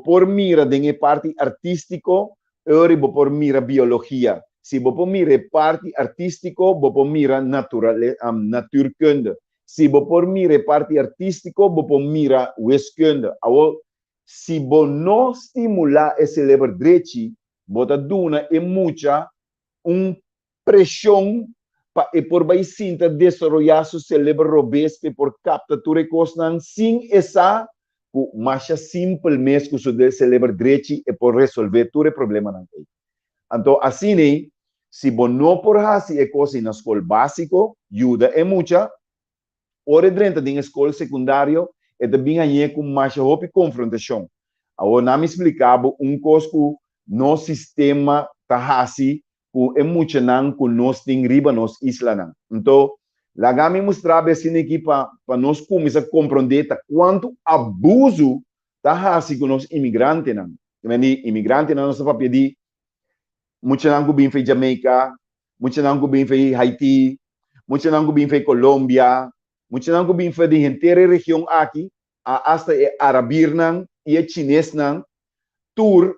por mira de parte artístico, eu bo por mira biologia. Se bo por mira parte artístico, bo por mira natuurkunde. Se bo por mira parte artístico, bo por mira wiskunde. Se você não estimular esse lever direito, você dá muita pressão para por vai sinta desenvolver seu cérebro robusto por captar tudo coisas sem essa ku masha simple mes ku sude celebra drechi e por resolver ture problema nan kai. Anto asini si bono por hasi e cosi na escola básico, ajuda é mucha. Ora dentro da escola secundário e também aí com mais hopi confrontação. Agora não me explicava coisa no sistema tá hasi ku é mucha nan ku nós tem riba nos isla nan. Então lá gami mostrava assim aqui para nós começar a compreender quanto abuso tá hasi com os imigrantes nan. Também imigrantes nan nossa papel de mucha nan ku bem foi Jamaica, mucha nan ku bem foi Haiti, mucha nan ku bem foi Colômbia. Muitos não bem fazer de inteira região aqui, hasta Arabir nan e chinês nan, tour,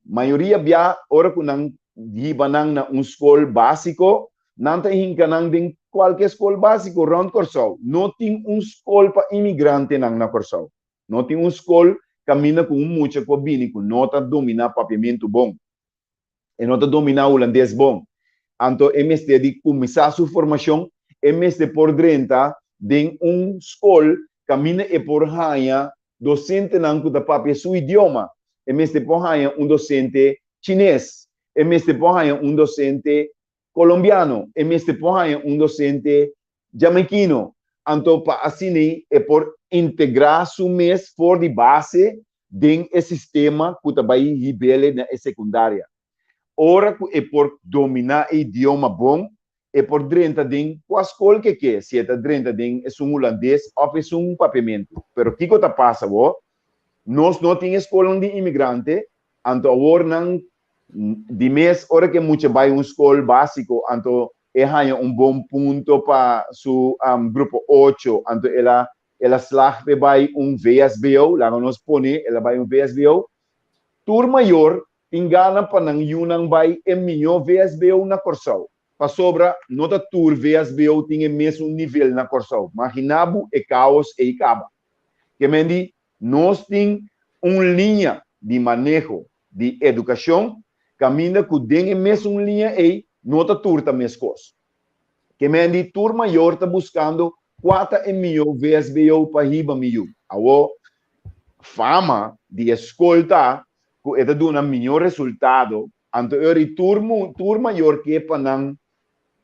maioria bia ora que não giba nan na escola básico, não tem hinca nan de qualquer escola básico round Corsol, não tem escola para imigrante nan na Corsol, não tem escola camina com muita combine com nota dominar papiamento bom, e nota dominar holandês bom, então MSD de começar sua formação, MSD por dentro de escola camina e por hanha docente não da papel seu idioma, MSD por hanha docente chinês, MSD por hanha docente colombiano, MSD por hanha docente jamaiquino, então para assim é por integrar su mês for de base de sistema que também ribele na secundária. Ora é por dominar o idioma bom, é por dentro de qual escola que é, se é dentro de holandês ou é papiamento. Pero o que está passando? Nós não temos escola de imigrante, então agora não de mês, hora que muito vai escola básico, então é bom ponto para su grupo 8, então ela slacht vai VSBO, lá nós põe, ela vai VSBO, tur maior, engana para não yunang vai melhor VSBO na Corsol. Para sobra, nota tour VSBO tinha mesmo nível na Corsol. Imaginabo é caos e acaba. Que mendi, nós temos linha de manejo de educação, caminha que tem mesmo linha e nota tour também as coisas. Que mendi, tour maior está buscando 4 melhor VSBO para riba melhor. A fama de escolta que está dando melhor resultado, então eu tour maior que para não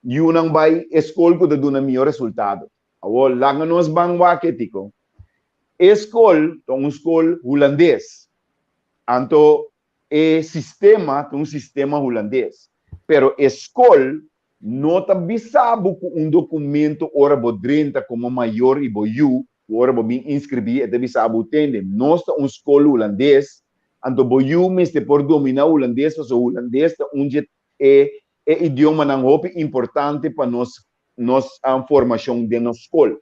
yun vai escola que dá um melhor resultado. Agora, lá nos bangwa que tico, escola, escola holandês. Então, sistema, sistema holandês. Pero escola, não está bisabo com documento ora bodrenta como maior e boiu, ora bo bem inscrever, é bisabo tende. Nós está escola holandês, então boiu mas por dominar holandês, porque o holandês está onde é idioma não é importante para nós a formação de nossa escola.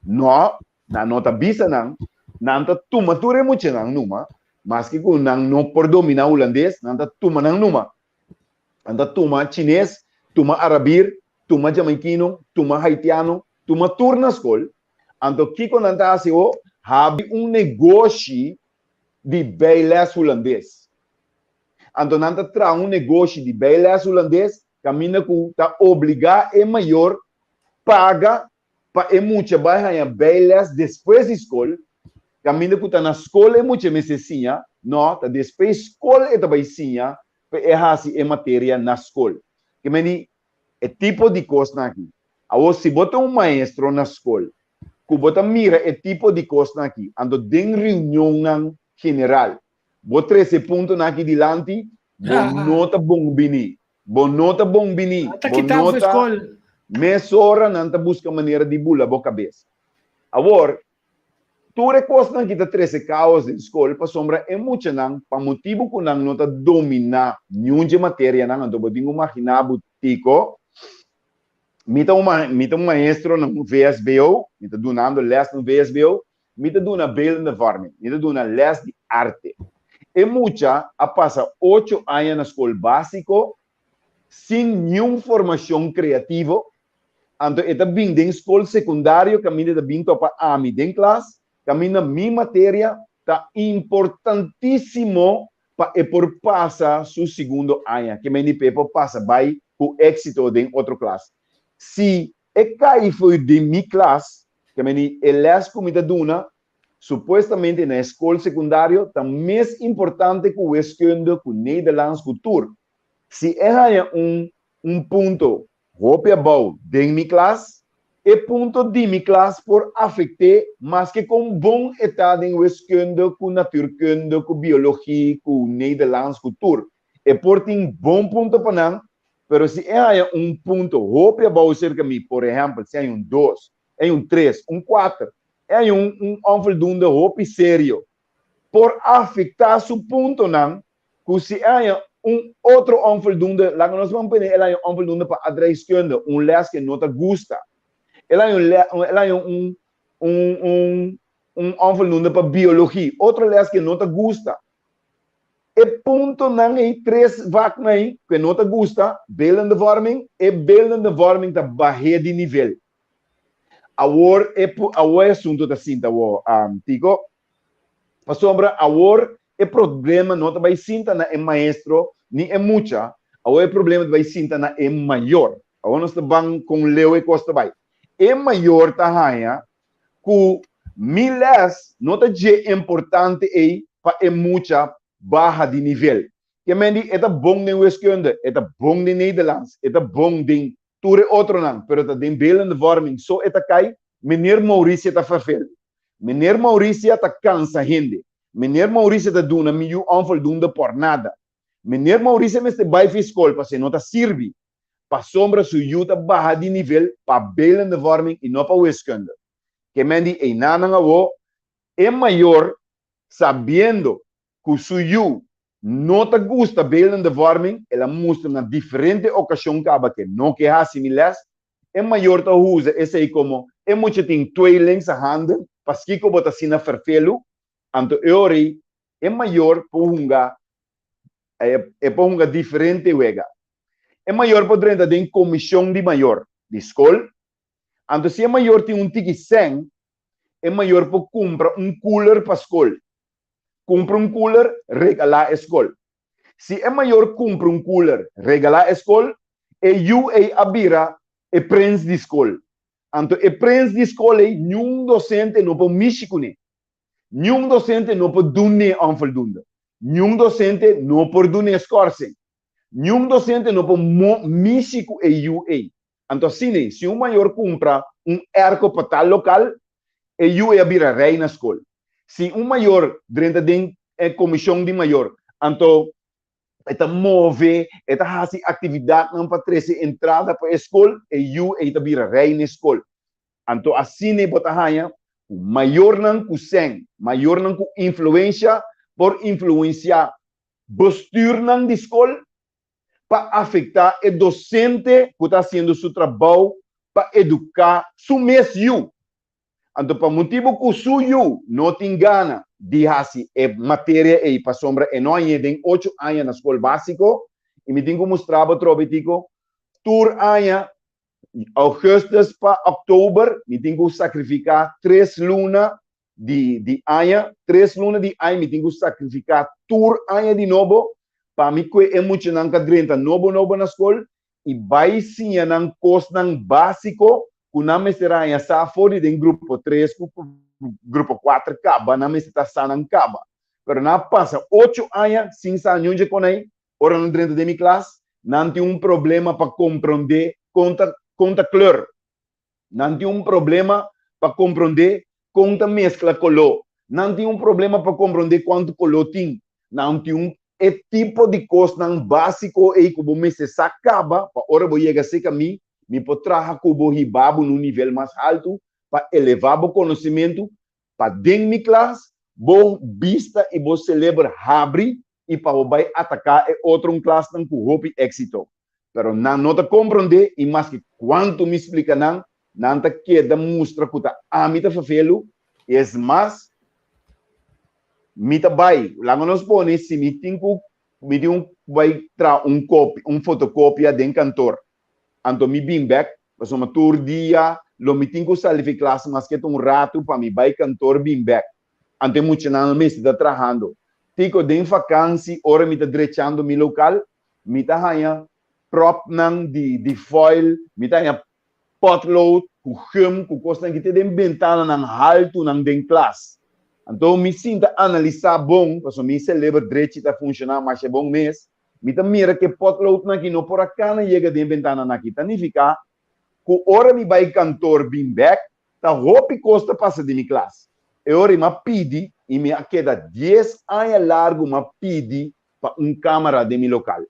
Não, não está bisa não está tuma ture muito não numa, mas que não por dominar holandês, não está tuma não numa, não está tuma chinês, tuma arabir, tuma jamaiquino, tuma haitiano, tuma tur na escola. Então que quando está assim, habe negócio de bailes holandês. Então, não está negócio de bailes holandês, caminha que está obrigado é maior, paga para muito baixar bailes depois da escola, caminha que está na escola é muito necessária, não, está depois da escola é também sim, é assim é matéria na escola. Que meni é tipo de coisa aqui. Agora, se bota maestro na escola, que bota mira é tipo de coisa aqui, ando de reunião general. Vou 13 pontos aqui dilante, nota bom bini. Bom nota bom bini. Bom nota, mesora não busca maneira de bula boa cabeça. Agora, tu recosta aqui da 13 caos de escola, para sombra é muito não, para motivo que não nota dominar nenhuma de matéria, não, então pode imaginar butico, mita um maestro no VSBO, mita donando les no VSBO, mita dona bel na varme, mita dona les de arte. É muita a passa 8 anos na escola básico sem nenhuma formação criativa. Então, é bem da escola secundária, caminha da bem para a mi den classe, caminha minha matéria, tá importantíssimo para por passar seu segundo ano, que me pepo passa vai com êxito de outra classe. Se é cai foi de minha classe, que me eles comida duna supostamente na escola secundária, tá mais importante que o wiskunde, que o Nederlands, cultura. Se é um ponto, roupa bom, dentro minha classe, é ponto de minha classe por afetar, mas que com bom estado em wiskunde, com naturkunde, com biologia, com Nederlands, cultura. É por ter bom ponto para não, mas se é ponto, roupa bom cerca de mim, por exemplo, se é 2, é 3, 4, é onvoldoende roupa sério. Por afetar seu ponto não, que se é outro onvoldoende, lá nós vamos pedir, ela é onvoldoende para adrescando, les que não te gusta. Ela é onvoldoende para biologia, outro les que não te gusta. E ponto não é 3 vacas que não te gusta, belende vorming, e belende vorming da barreira de nível. Agora é assunto da cinta, Tico. A sombra, agora é problema não vai cinta na é maestro, nem é muita. Agora é problema vai cinta na é maior. Agora nós estamos com Leo e Costa vai. É maior tá raia, que milhas não é importante aí para é muita barra de nível. Que mendi é bom de wiskunde, é bom de Nederlands, é bom de tudo outro não, pero tá den belende vorming, so eta cai, meneer Maurício tá fafel. Meneer Maurício tá cansa gente. Meneer Maurício tá duna miu onvoldoende por nada. Meneer Maurício me vai fiscal para se não tá sirvi. Para sombra su yuta barra de nível para belende vorming e não para wiskunde. Que mendi e nana avo é maior sabendo que su yu não te gusta belende vorming, ela mostra na diferente ocasião que não que é similares, é maior te usa esse aí como é muito tem tweelings a hand, pas que como tá sina ferfelo, anto eori é maior pohunga é pohunga diferente wega. É maior podrenda den comissão de maior de escola, anto se é maior tem tiki sen, é maior por comprar cooler para escola. Compra cooler, regalar a escola. Se é maior, compra cooler, regalar a escola, e eu e a bira é prensa de escola. Então, é prensa de escola, nenhum docente não pode mexer com ele. Nenhum docente não pode donar onvoldoende. Nenhum docente não pode donar escorcem. Nenhum docente não pode mexer com ele. Então, assim, se um maior compra arco para tal local, eu e a bira rei na escola. Se maior dentro da comissão de maior, então está move, está fazendo atividade não para trazer entrada para a escola e eu está vira rei na escola. Então assim é bota raia, o maior não com sen, maior não com influência por influenciar postura não de escola para afetar o docente que está fazendo seu trabalho para educar su mesmo. Então, para motivo que o suyo não te engana, de assim, é matéria e para sombra, e não tem 8 anos na escola básica, e me tenho que mostrar para o trobetico, tur anos, agosto para outubro, me tenho que sacrificar 3 lunas de ano, 3 lunas de ano, me tenho que sacrificar tur anos de novo, para mim que é muito não cadrenta novo na escola, e vai sim não custa básico, que não me será em essa fora de grupo 3, grupo 4 acaba, não me está sanando acaba. Mas não passa 8 anos sem saber onde com aí, ora no dentro de minha classe, não tem problema para compreender conta cor. Não tem problema para compreender conta mescla color. Não tem problema para compreender quanto color tem. Não tem tipo de coisa básico e que você se acaba, para ora vou chegar a mim, me pode trazer como ribabo no nível mais alto para elevar o conhecimento para dentro da classe, boa vista e boa celebra abre e para vai atacar outro classe com roupa êxito. Pero não te compreender e mais que quanto me explica não te queda mostra que tá a mim tá fazendo é mais me tá vai lá nós põe se me tenho vai tra fotocópia de cantor. Anto mi bimbek, mas uma tour dia, lo me tenho que sair de classe, mas que rato para me vai cantor bimbek. Ante muito não me está trabalhando. Tico de vacância, ora me está drechando mi local, me está ganhando prop nang de foil, me está ganhando potload, com hum, com coisa que te den ventana nang alto nang den classe. Então, me sinta analisar bom, porque me celebra direito está funcionando, mas é bom mês. Me mira que pode lá aqui, não por acá, não chega de ventana aqui. Significa que hora me vai cantor bem back, tá roupa e costa passa de minha classe. E hora me pedi, e me queda 10 anos largo, me pedi para câmara de meu local.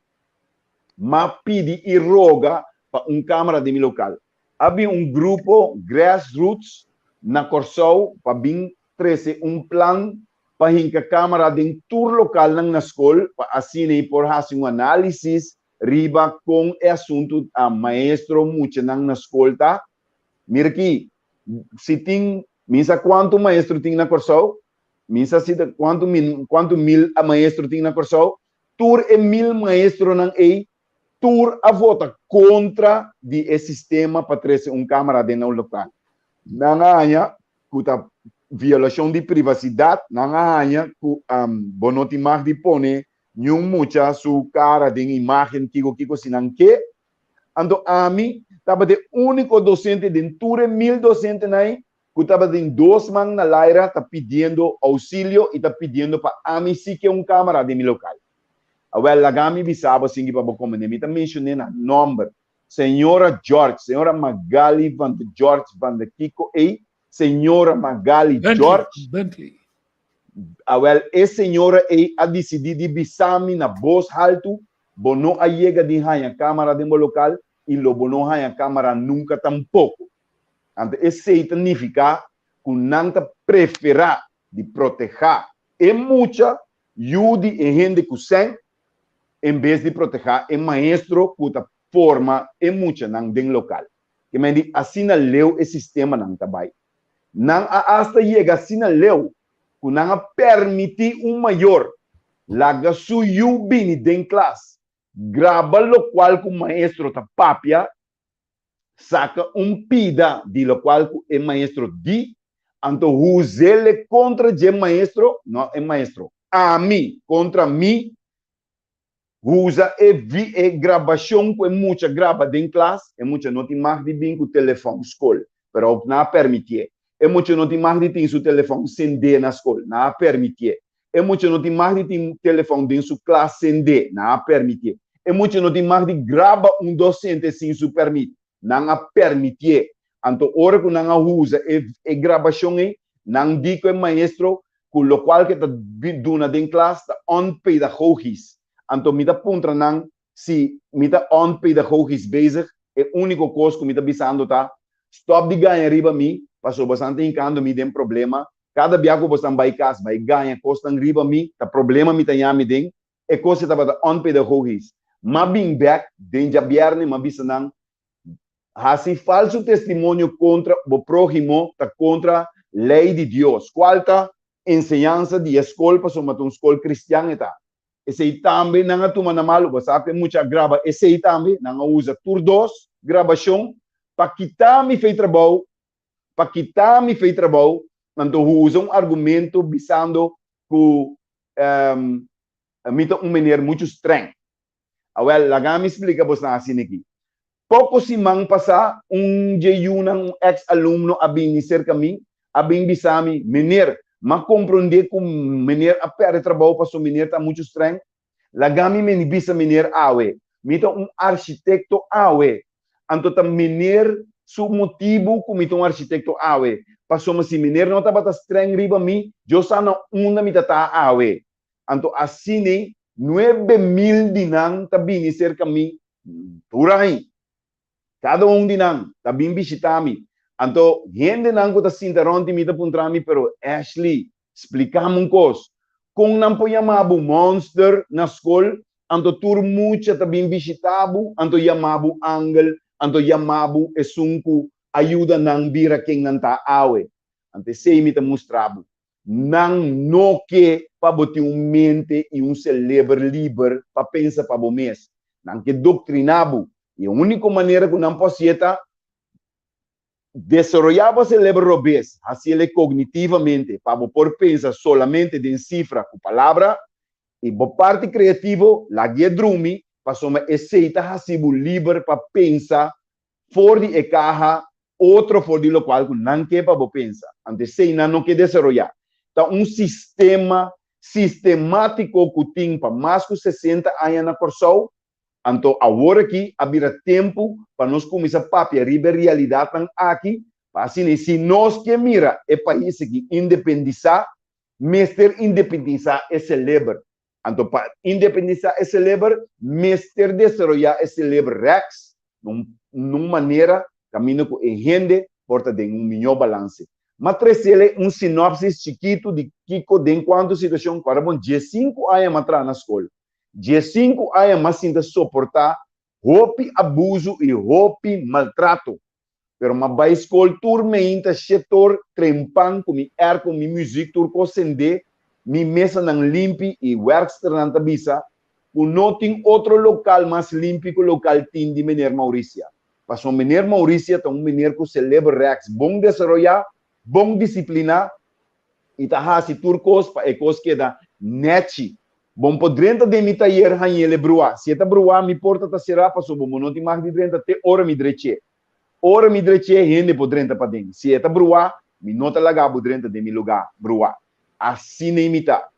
Me pedi e roga para câmara de meu local. Havia grupo grassroots na Corsou para vir trazer plan para a câmara de tour local na escola, para assim por fazer análise riba com o assunto a maestro muito na escola. Tá? Mira aqui, se tem, misa quanto maestro tem na Corsou, misa se quanto mil a maestro tem na Corsou, tour é 1000 maestro na ei, tour a vota contra de sistema para trazer câmara de no local. Na ganha, kuta violação de privacidade, na ganha, ku bonoti mag de pone, yung mucha su cara de imagem que sinang que, ando a mim, tava de único docente de tour 1000 docente nai, que tava de 2 man na laira, tá pedindo auxílio e tá pedindo para a mim se que câmara de mi local. Well, lagami bisaba singi pa boko menemi, tá mencionei na number. Senhora George, senhora Magali van de George van de Kiko e senhora Magali Bentley. Well, a senhora e a decidido bisami na voz alto, bono a llega de a câmara de local e lo bono a câmara nunca tampoco. Ante esse significa que nanta prefera de proteger e mucha yudi e gente que sem em vez de proteger e maestro que forma e mucha nang den local. Que me di assim na leu e sistema nang tabay. Nang hasta llega assim na leu que nang permiti maior laga suyu bini den classe. Graba lo qual que maestro ta papia saca pida de lo qual que é maestro di anto usele contra de maestro, não é maestro. A mim, contra mim, usa e gravação que é muita grava dentro classe, é muita não tem mais de bem com o telefone escola, pero não permitir. É muita não tem mais de ter seu telefone acender na escola, não permitir. É muita não tem mais de ter telefone dentro sua classe acender, não permitir. É muita não tem mais de grava docente sem seu permite, não permitir. Então, hora que não usa e gravação aí, não diz que é maestro, com o qual que está dando dentro classe, está on pedagogis. Então, me dá pontra não, se me dá on pedagogis bezig, é o único coisa que me está avisando, tá? Stop de ganhar riba mim, passou bastante encando me tem problema. Cada viago você vai casa, vai ganhar costa riba mim, tá problema me tem me tem, é coisa que está on pedagogis. Mas bem back, dentro de viernes, me avisa não, assim falso testemunho contra o prójimo, tá contra lei de Deus. Qual tá ensinança de escola, passou uma escola cristã, tá? Esse aí também não é tuma na malo, você sabe muita grava, esse aí também não usa tur 2 gravação para quitar me fez trabalho, então usa argumento visando que maneira muito estranha. Well, lá me explica você assim aqui. Pouco se man passar ex-aluno a bem cerca mim, a bem bisami, menir, mas compreender que menir a perde trabalho para o menir está muito estranho. Lagami me bisa menir awe, mito arquiteto awe, anto tam menir su motivo como arquiteto awe, passou se menir não tá bata estranho riba mim, eu só não me tá awe, anto assim 9.000 dinang tá bem cerca mim, turai. Cada dinang tá bem visitami. Anto, gente não está sintaronte me tá puntrami, pero Ashley, explicamos coisa. Kung não po yamabu monster na escola, anto tur mucha tá bem visitabo, anto yamabu angel, anto yamabu esunku, ajuda nang bira quem não tá awe. Ante sei me tá mostrabo. Nang no que para botar mente e celebre livre para pensar para o mês. Nang que doutrinabo. E a única maneira que não possa desarrollar o cérebro robês, assim ele cognitivamente, para por pensar solamente em cifra com palavra, e a parte criativa, la guia drumi, para soma aceita assim livre para pensar fora de caja, outro fora de local que não quer para pensar. Antes sei não quer desarrollar. tá sistema sistemático que tem para mais de 60 anos na Corsol. Então, agora aqui, havia tempo para nós começar a papiar a realidade aqui. Assim, se nós que mira é país que independizar, mestre independizar é celebrar. Então, para independizar é celebrar, mestre desarrollar é celebrar Rex, numa maneira, caminho com a gente, porta de melhor balance. Mas trazer sinopse chiquito de Kiko de enquanto situação, para bom, dia 5 anos atrás na escola. Dia 5 anos mais ainda suportar roupa abuso e roupa maltrato. Pero uma vai escola turma ainda setor trempan com mi com mi música turco sende mi mesa não limpe e workster não tabisa o não tem outro local mais limpo que o local tem de Mineiro Maurícia. Passou Mineiro Maurícia tem mineiro que celebra reax bom desenvolver, bom disciplina e tá se turcos para ecos que da neti. Bom por 30 de mi taller hanhele brua. Se tá brua mi porta tá será passou bom não tem mais de 30 até hora mi dreche. Ora mi dreche rende por 30 para dentro. Se é brua, mi nota lagar por 30 de mi lugar, brua. Assim nem imita.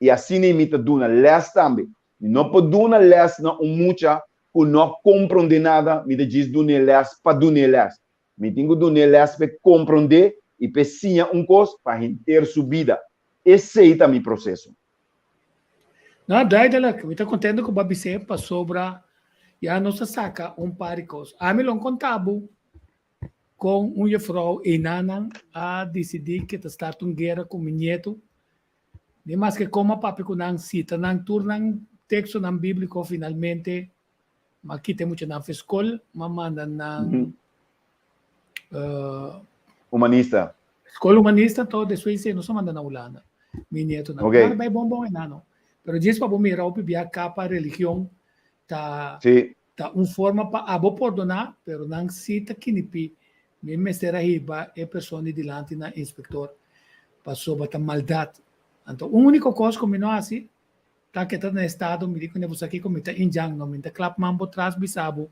E assim nem imita duna les também. Mi não pode duna les na mucha, que não compreende nada, mi diz duna les para duna les. Mi tenho duna les para compreender e para sinha coisa para ter subida. Esse é o meu processo. Não, daí dela, eu estou contente com o Babi sempre sobre já não se saca par de coisas. A mim não contava com uma vrouw e nana a decidir que está uma guerra com o neto. De mais que como papi com não cita, não turnan texto não bíblico finalmente, mas aqui tem muito na escola, mas manda na humanista. Escola humanista, todo isso aí não se manda na Holanda. Mi neto não. Okay. Mas bom enano. Pero diz para bom mirar o bibia capa religião tá forma para abo perdonar, pero não cita kinipi. Me mestre riba é pessoa de delante na inspector passou bata maldade. Então, a única coisa que não assim, tá que tá no estado, me digo que você aqui como tá injang no, me tá clap mambo tras bisabo.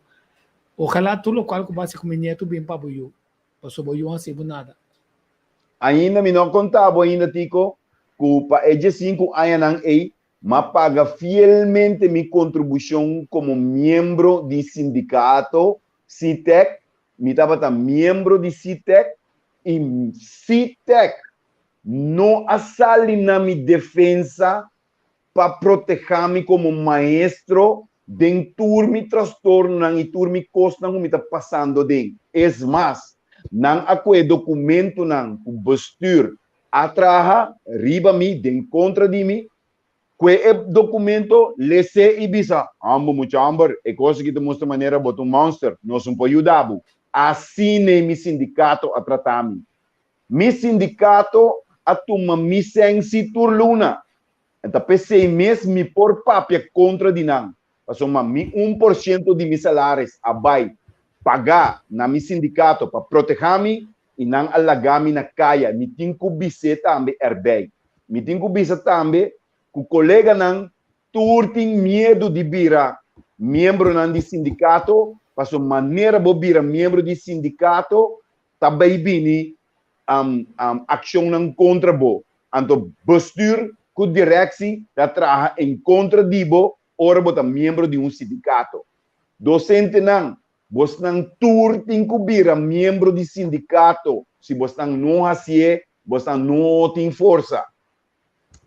Ojalá tu local que base com neto bem para boiu. Passou boiu assim nada. Ainda me não contava ainda tico, que para esse 5 anos não é, mas paga fielmente minha contribuição como membro do sindicato CITEC. Me estava membro de CITEC e CITEC não assale na minha defesa para proteger-me como maestro de turmi transtorno e turmi costa que me está passando de. É mais, não há documento não o bestuur atraha riba me de contra de mim que documento lese e bisa ambo muito amber é coisa que te mostra maneira botar monster nós não pode ajudar. Assim nem mi sindicato a tratar-me. Mi sindicato a toma mi sensi turluna. Então, pensei mesmo me por papia contra de não. Passou mi 1% de mis salários a vai pagar na mi sindicato para proteger-me e não alagar-me na caia. Me tenho que bise também herbei. Me tenho que bise também que o colega não tem medo de virar membro não de sindicato. Passou maneira bobira membro de sindicato também bini ação não contra bo. Então bestuur que direção da trabalha em contra de bo ora bota membro de sindicato. Docente não, você não tem que bira membro de sindicato. Se você não assim, você não tem força.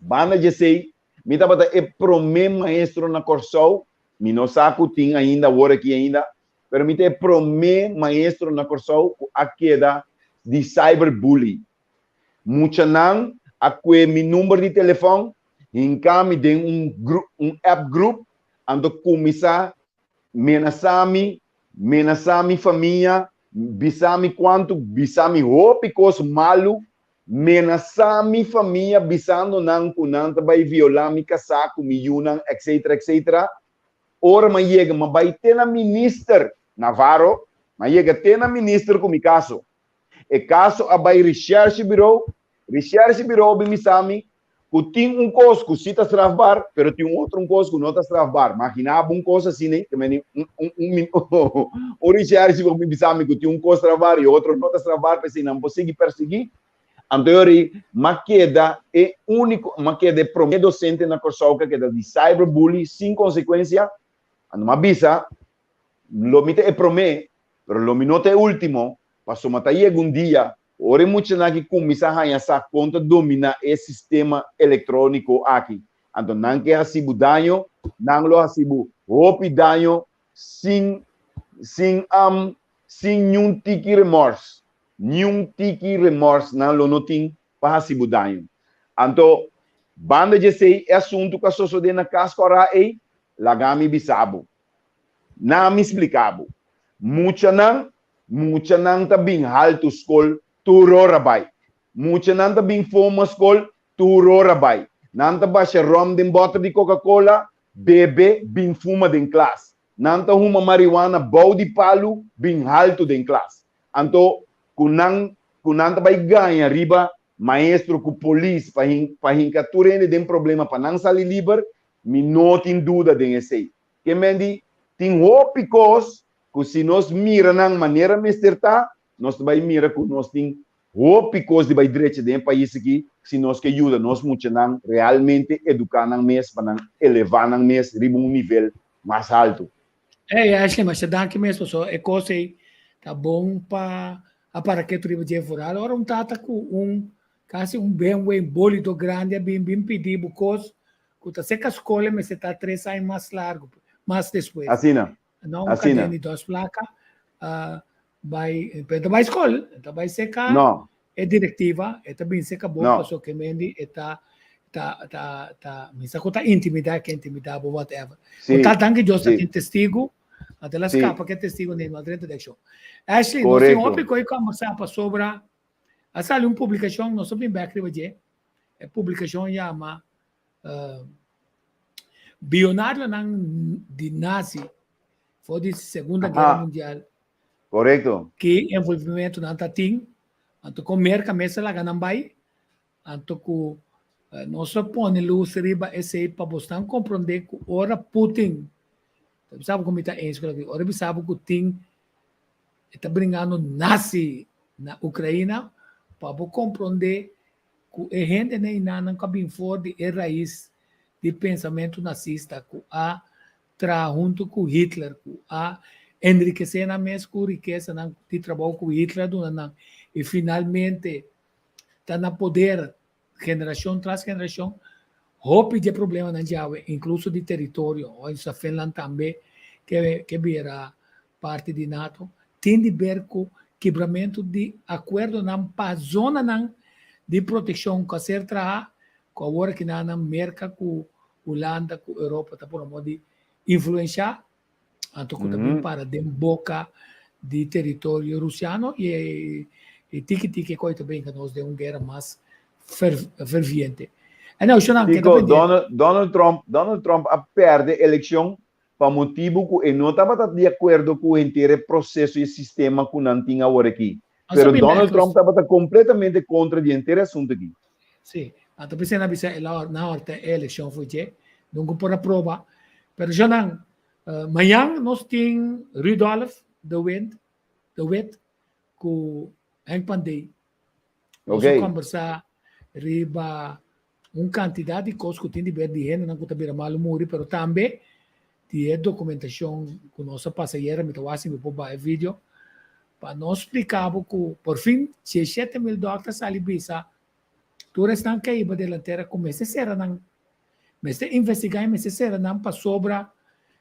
Banda de sei, me tá bota é promê maestro na Corsol, me não saco tem ainda hora aqui ainda. Permite promê maestro na Corsol a queda de cyberbullying. Muita não, aqui meu número de telefone, encame de app group, ando começar menasami família, bisami quanto, bisami roupa coisa malo, menasami família, bisando não kunanta vai violar mi casaco, mi yunang, etc. Ora mas chega, mas vai ter na minister Navarro, mas chega ter na ministro com o caso. E caso a vai research bureau bimisami, que tem coisa que cita trabalhar, pero tem outro coisa que não está trabalhar. Imaginava coisa assim, né? Também o research bimisami que tem coisa trabalhar e outro não está trabalhar, para assim não consegue perseguir. Anteriori, ma queda é único, ma queda é promedio docente na Corsauca que é de cyberbullying sem consequência. Ando ma bisa, lo mite é promé, pero lo minuto é último, passou matar algum dia, ore muito na que começa a essa conta domina esse sistema eletrônico aqui. Então, não que hasibu danho, não lo hasibu roupi danho, sem nenhum tiki remorso. Nenhum tiki remorso não lo notin para hasibu danho. Então, banda de sei é assunto que a sociedade na cascora é lagami bisabo. Não me explicabo. Mucha não tá bem alto escola, turo rabai. Mucha não tá bem fome escola, turo rabai. Nanta baixa rom de bota de Coca-Cola, bebe, bem fuma de classe. Nanta uma marihuana, bau de palo, bem alto de classe. Então, kunanta vai ganhar riba, maestro com polícia, para capturar de problema, para não sair livre, me não tem dúvida de esse. Que mendi, tem ópicos, que se nós mira na maneira mesterta, nós vai mira que nós tem ópicos de vai direito de país aqui, se nós que ajuda, nós muito não realmente educar na mês para elevar na mês riba nível mais alto. Acho mas danke mesmo só é coisa tá bom para que tu riba de furar. Ora tata com quase bem bolido grande bem pedir because que tá seca escola mas está 3 anos mais largo, mais depois. Assim não. Não cadê duas placas vai escola, então vai secar. Não. É diretiva, é também se acabou, passou que mendi, me sacou intimidade, que intimidade, whatever. Tá tanto que eu tem testigo, até lá escapa que é testigo nem no dentro da show. Ashley, nós temos um pouco de conversar sobre a sala uma publicação, nós somos bem back hoje, é publicação chama Bionário de Nazi, foi de Segunda Guerra Mundial. Correto. Que envolvimento não tem. Anto com merca mesa lá ganambai, anto com nós põe luz riba esse para você compreender que ora Putin, sabe como está em escola aqui, ora sabe que Putin está brincando nazi na Ucrânia para compreender que a gente não cabe fora de raiz de pensamento nazista que a tra junto com Hitler, que a enriquecer na mesa com riqueza de trabalho com Hitler e finalmente está na poder geração tras geração roupa de problema na Java incluso de território ou em Finlândia também que vira parte de NATO tem de ver com quebramento de acordo na zona de proteção que ser tra com a hora que na merca com Holanda com Europa tá por modo de influenciar anto também para de boca de território russiano e tiki coisa bem que nós de uma guerra mais ferviente. Donald Trump perde a eleição para motivo que não estava de acordo com o inteiro processo e sistema que não tinha agora aqui. Mas Donald Trump estava completamente contra o inteiro assunto aqui. Sim, então precisa avisar na hora da eleição foi que não por a prova, mas já não amanhã nós temos Rudolph de Witt com Henk Pandey. Nós vamos conversar riba quantidade de coisas que tem de ver de gente, não que está mal humor, mas também de documentação que nossa passageira me estava assim para vídeo para nós explicar que por fim 17 dólares ali bisa tu restan que iba delantera comece será não mas investigar mas será não para sobra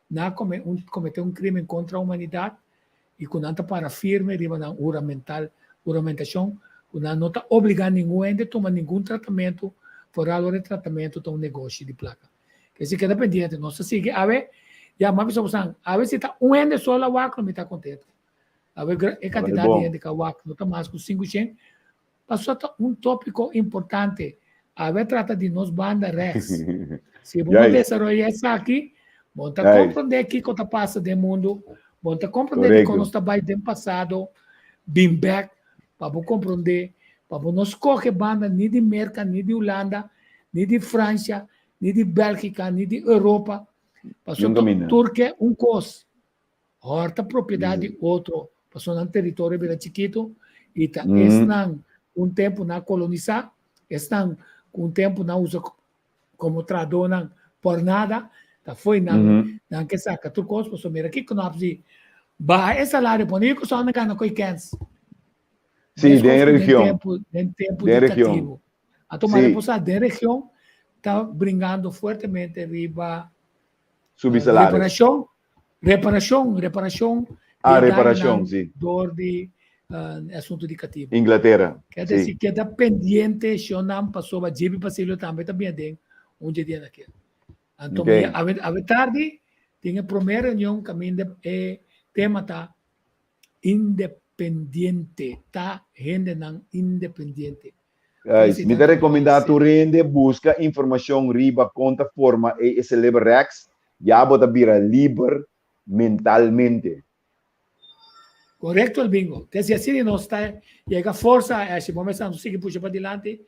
na cometer crime contra a humanidade e com nada para firme riba na juramentação não está obrigando ninguém a tomar nenhum tratamento fora do tratamento de um negócio de placa que se queda pendente nós sigue a ver já mas a ver se está ende só lá o acro me está contente a ver a quantidade de gente que o acro não está mais com 500 passou tópico importante a ver trata de nós banda res se vamos desarrollar isso aqui vamos compreender que está passando no mundo vamos compreender que nós estamos no passado bem back para compreender para nós correr banda nem de América nem de Holanda nem de França nem de Bélgica nem de Europa passou Turquia coisa horta propriedade outro passou no território bem chiquito e tá não um tempo na colonizar, estão com um tempo na usa como tradonam por nada, tá foi na que saca tu cospo so mira aqui que nós ba essa área bonito só na cana coicans. Sim, da região. Tempo indicativo. A tomar repousar da região está brigando fortemente riba subsalário. Reparação. Reparação, sim. Dor de assunto indicativo. Inglaterra. Quer dizer, que está pendente, se não passou a Jibi Passilio também tem um dia naquele. Então, a tarde, tem a primeira reunião que tema tá independente, tá rende não independente. Me dá recomendar tu rende, busca informação riba, conta forma e esse leber rex, já bota vira livre mentalmente. Correto, bingo. Então, assim, nós está, chega força, esse momento, nós seguimos puxa para adiante,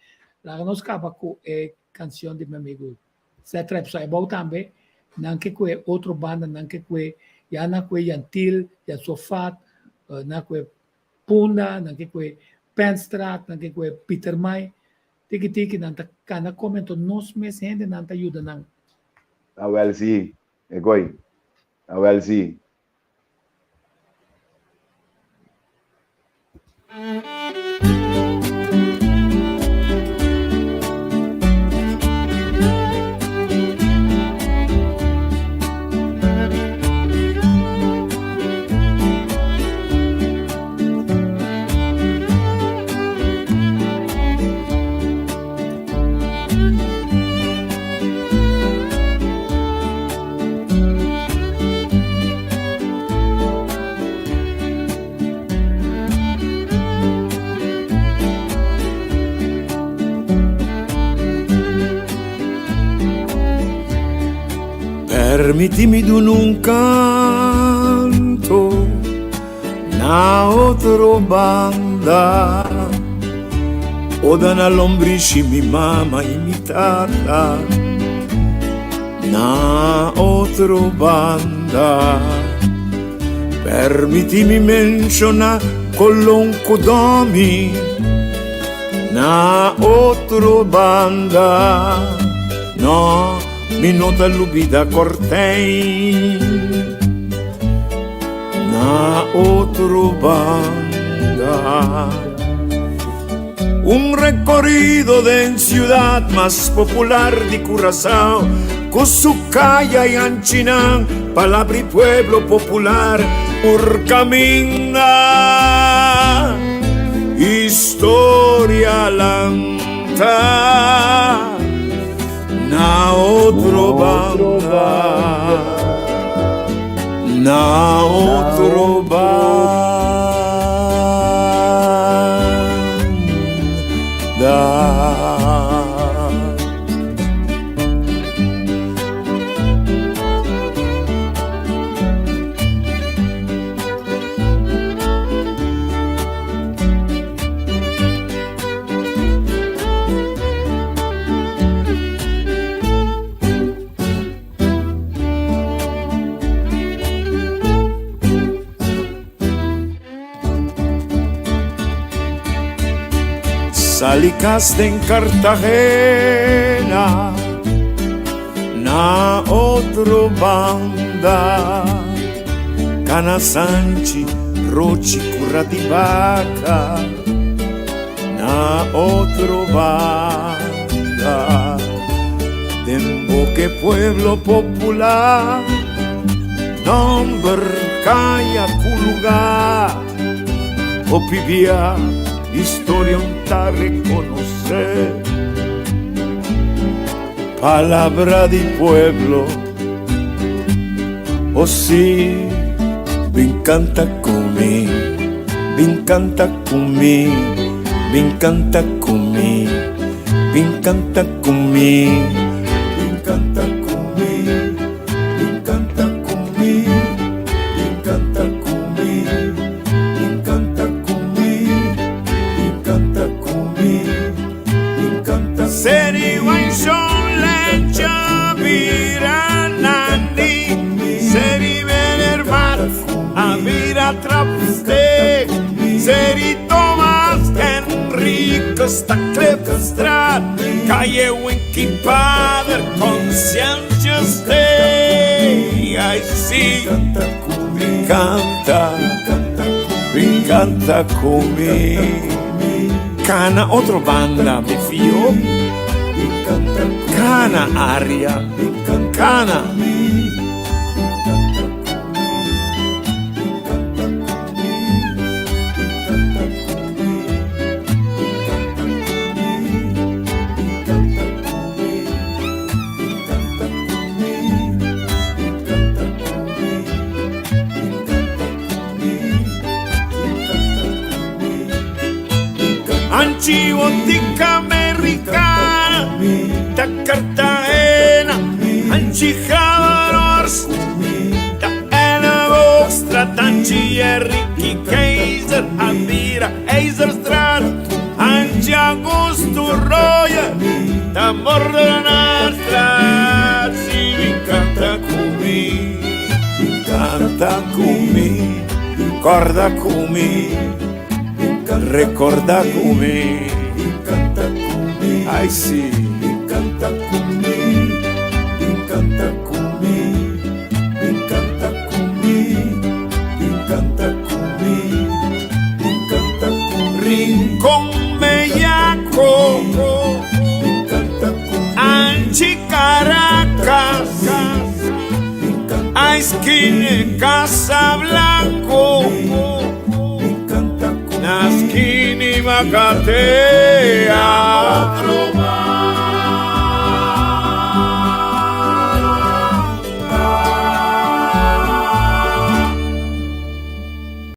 lá nós acaba com a canção de meu amigo. Se trap só é bom também, não que é outra banda, não que é já não que é Yantil, já Sofat, não que é Punda, não que é Penstrat, não que é Peter May, tiki não tá cana comento nós mesmos gente não tá ajuda não. Ah, well, sim, é goi. Ah, well, sim. Permitimi d'un un canto na otro banda o da na lombrici mi mamma imitata na otro banda. Permitimi menziona colonco domi na otro banda. No, mi nota lubida cortei na otro banda. Un recorrido de ciudad más popular de Curazao, con su calle y Anchinán, palabra y pueblo popular, por camina historia lanta. Na otro banda, na otro banda. Salicaste en Cartagena, na otro banda, Cana Sanchi, Rochi, Currativaca, na otro banda, Demboque pueblo popular, nombre calla culugar, Opivia, historia un ta reconocer, palabra de pueblo, oh sí, me encanta conmigo, me encanta conmigo, me encanta conmigo, me encanta conmigo, me encanta conmigo, me encanta conmigo, me encanta conmigo, me encanta conmigo. Seri Wanshon Lecha Viranandi Seri Venermat Avira Trapste Seri Thomas Henry sta Clipstraat, calle Winky Padre, Consciência Stay. Ai sì, canta comigo. Cana otro banda, mi figlio. Cana aria, cana. Antibotica americana, da Cartagena, Anchijadors, da Ena Vostra, Tanchi Enrique Kaiser, Andira Eiserstraat, Anchi Augusto Roya, da Mordanastra, si mi canta comigo, corda comigo. Recorda come, ai sì, canta comigo, canta comigo, canta comigo, canta comigo, canta comigo. Rincón Bellaco, canta comigo. Anchi Caracas, a esquina Casablanco. Naskini Macatea.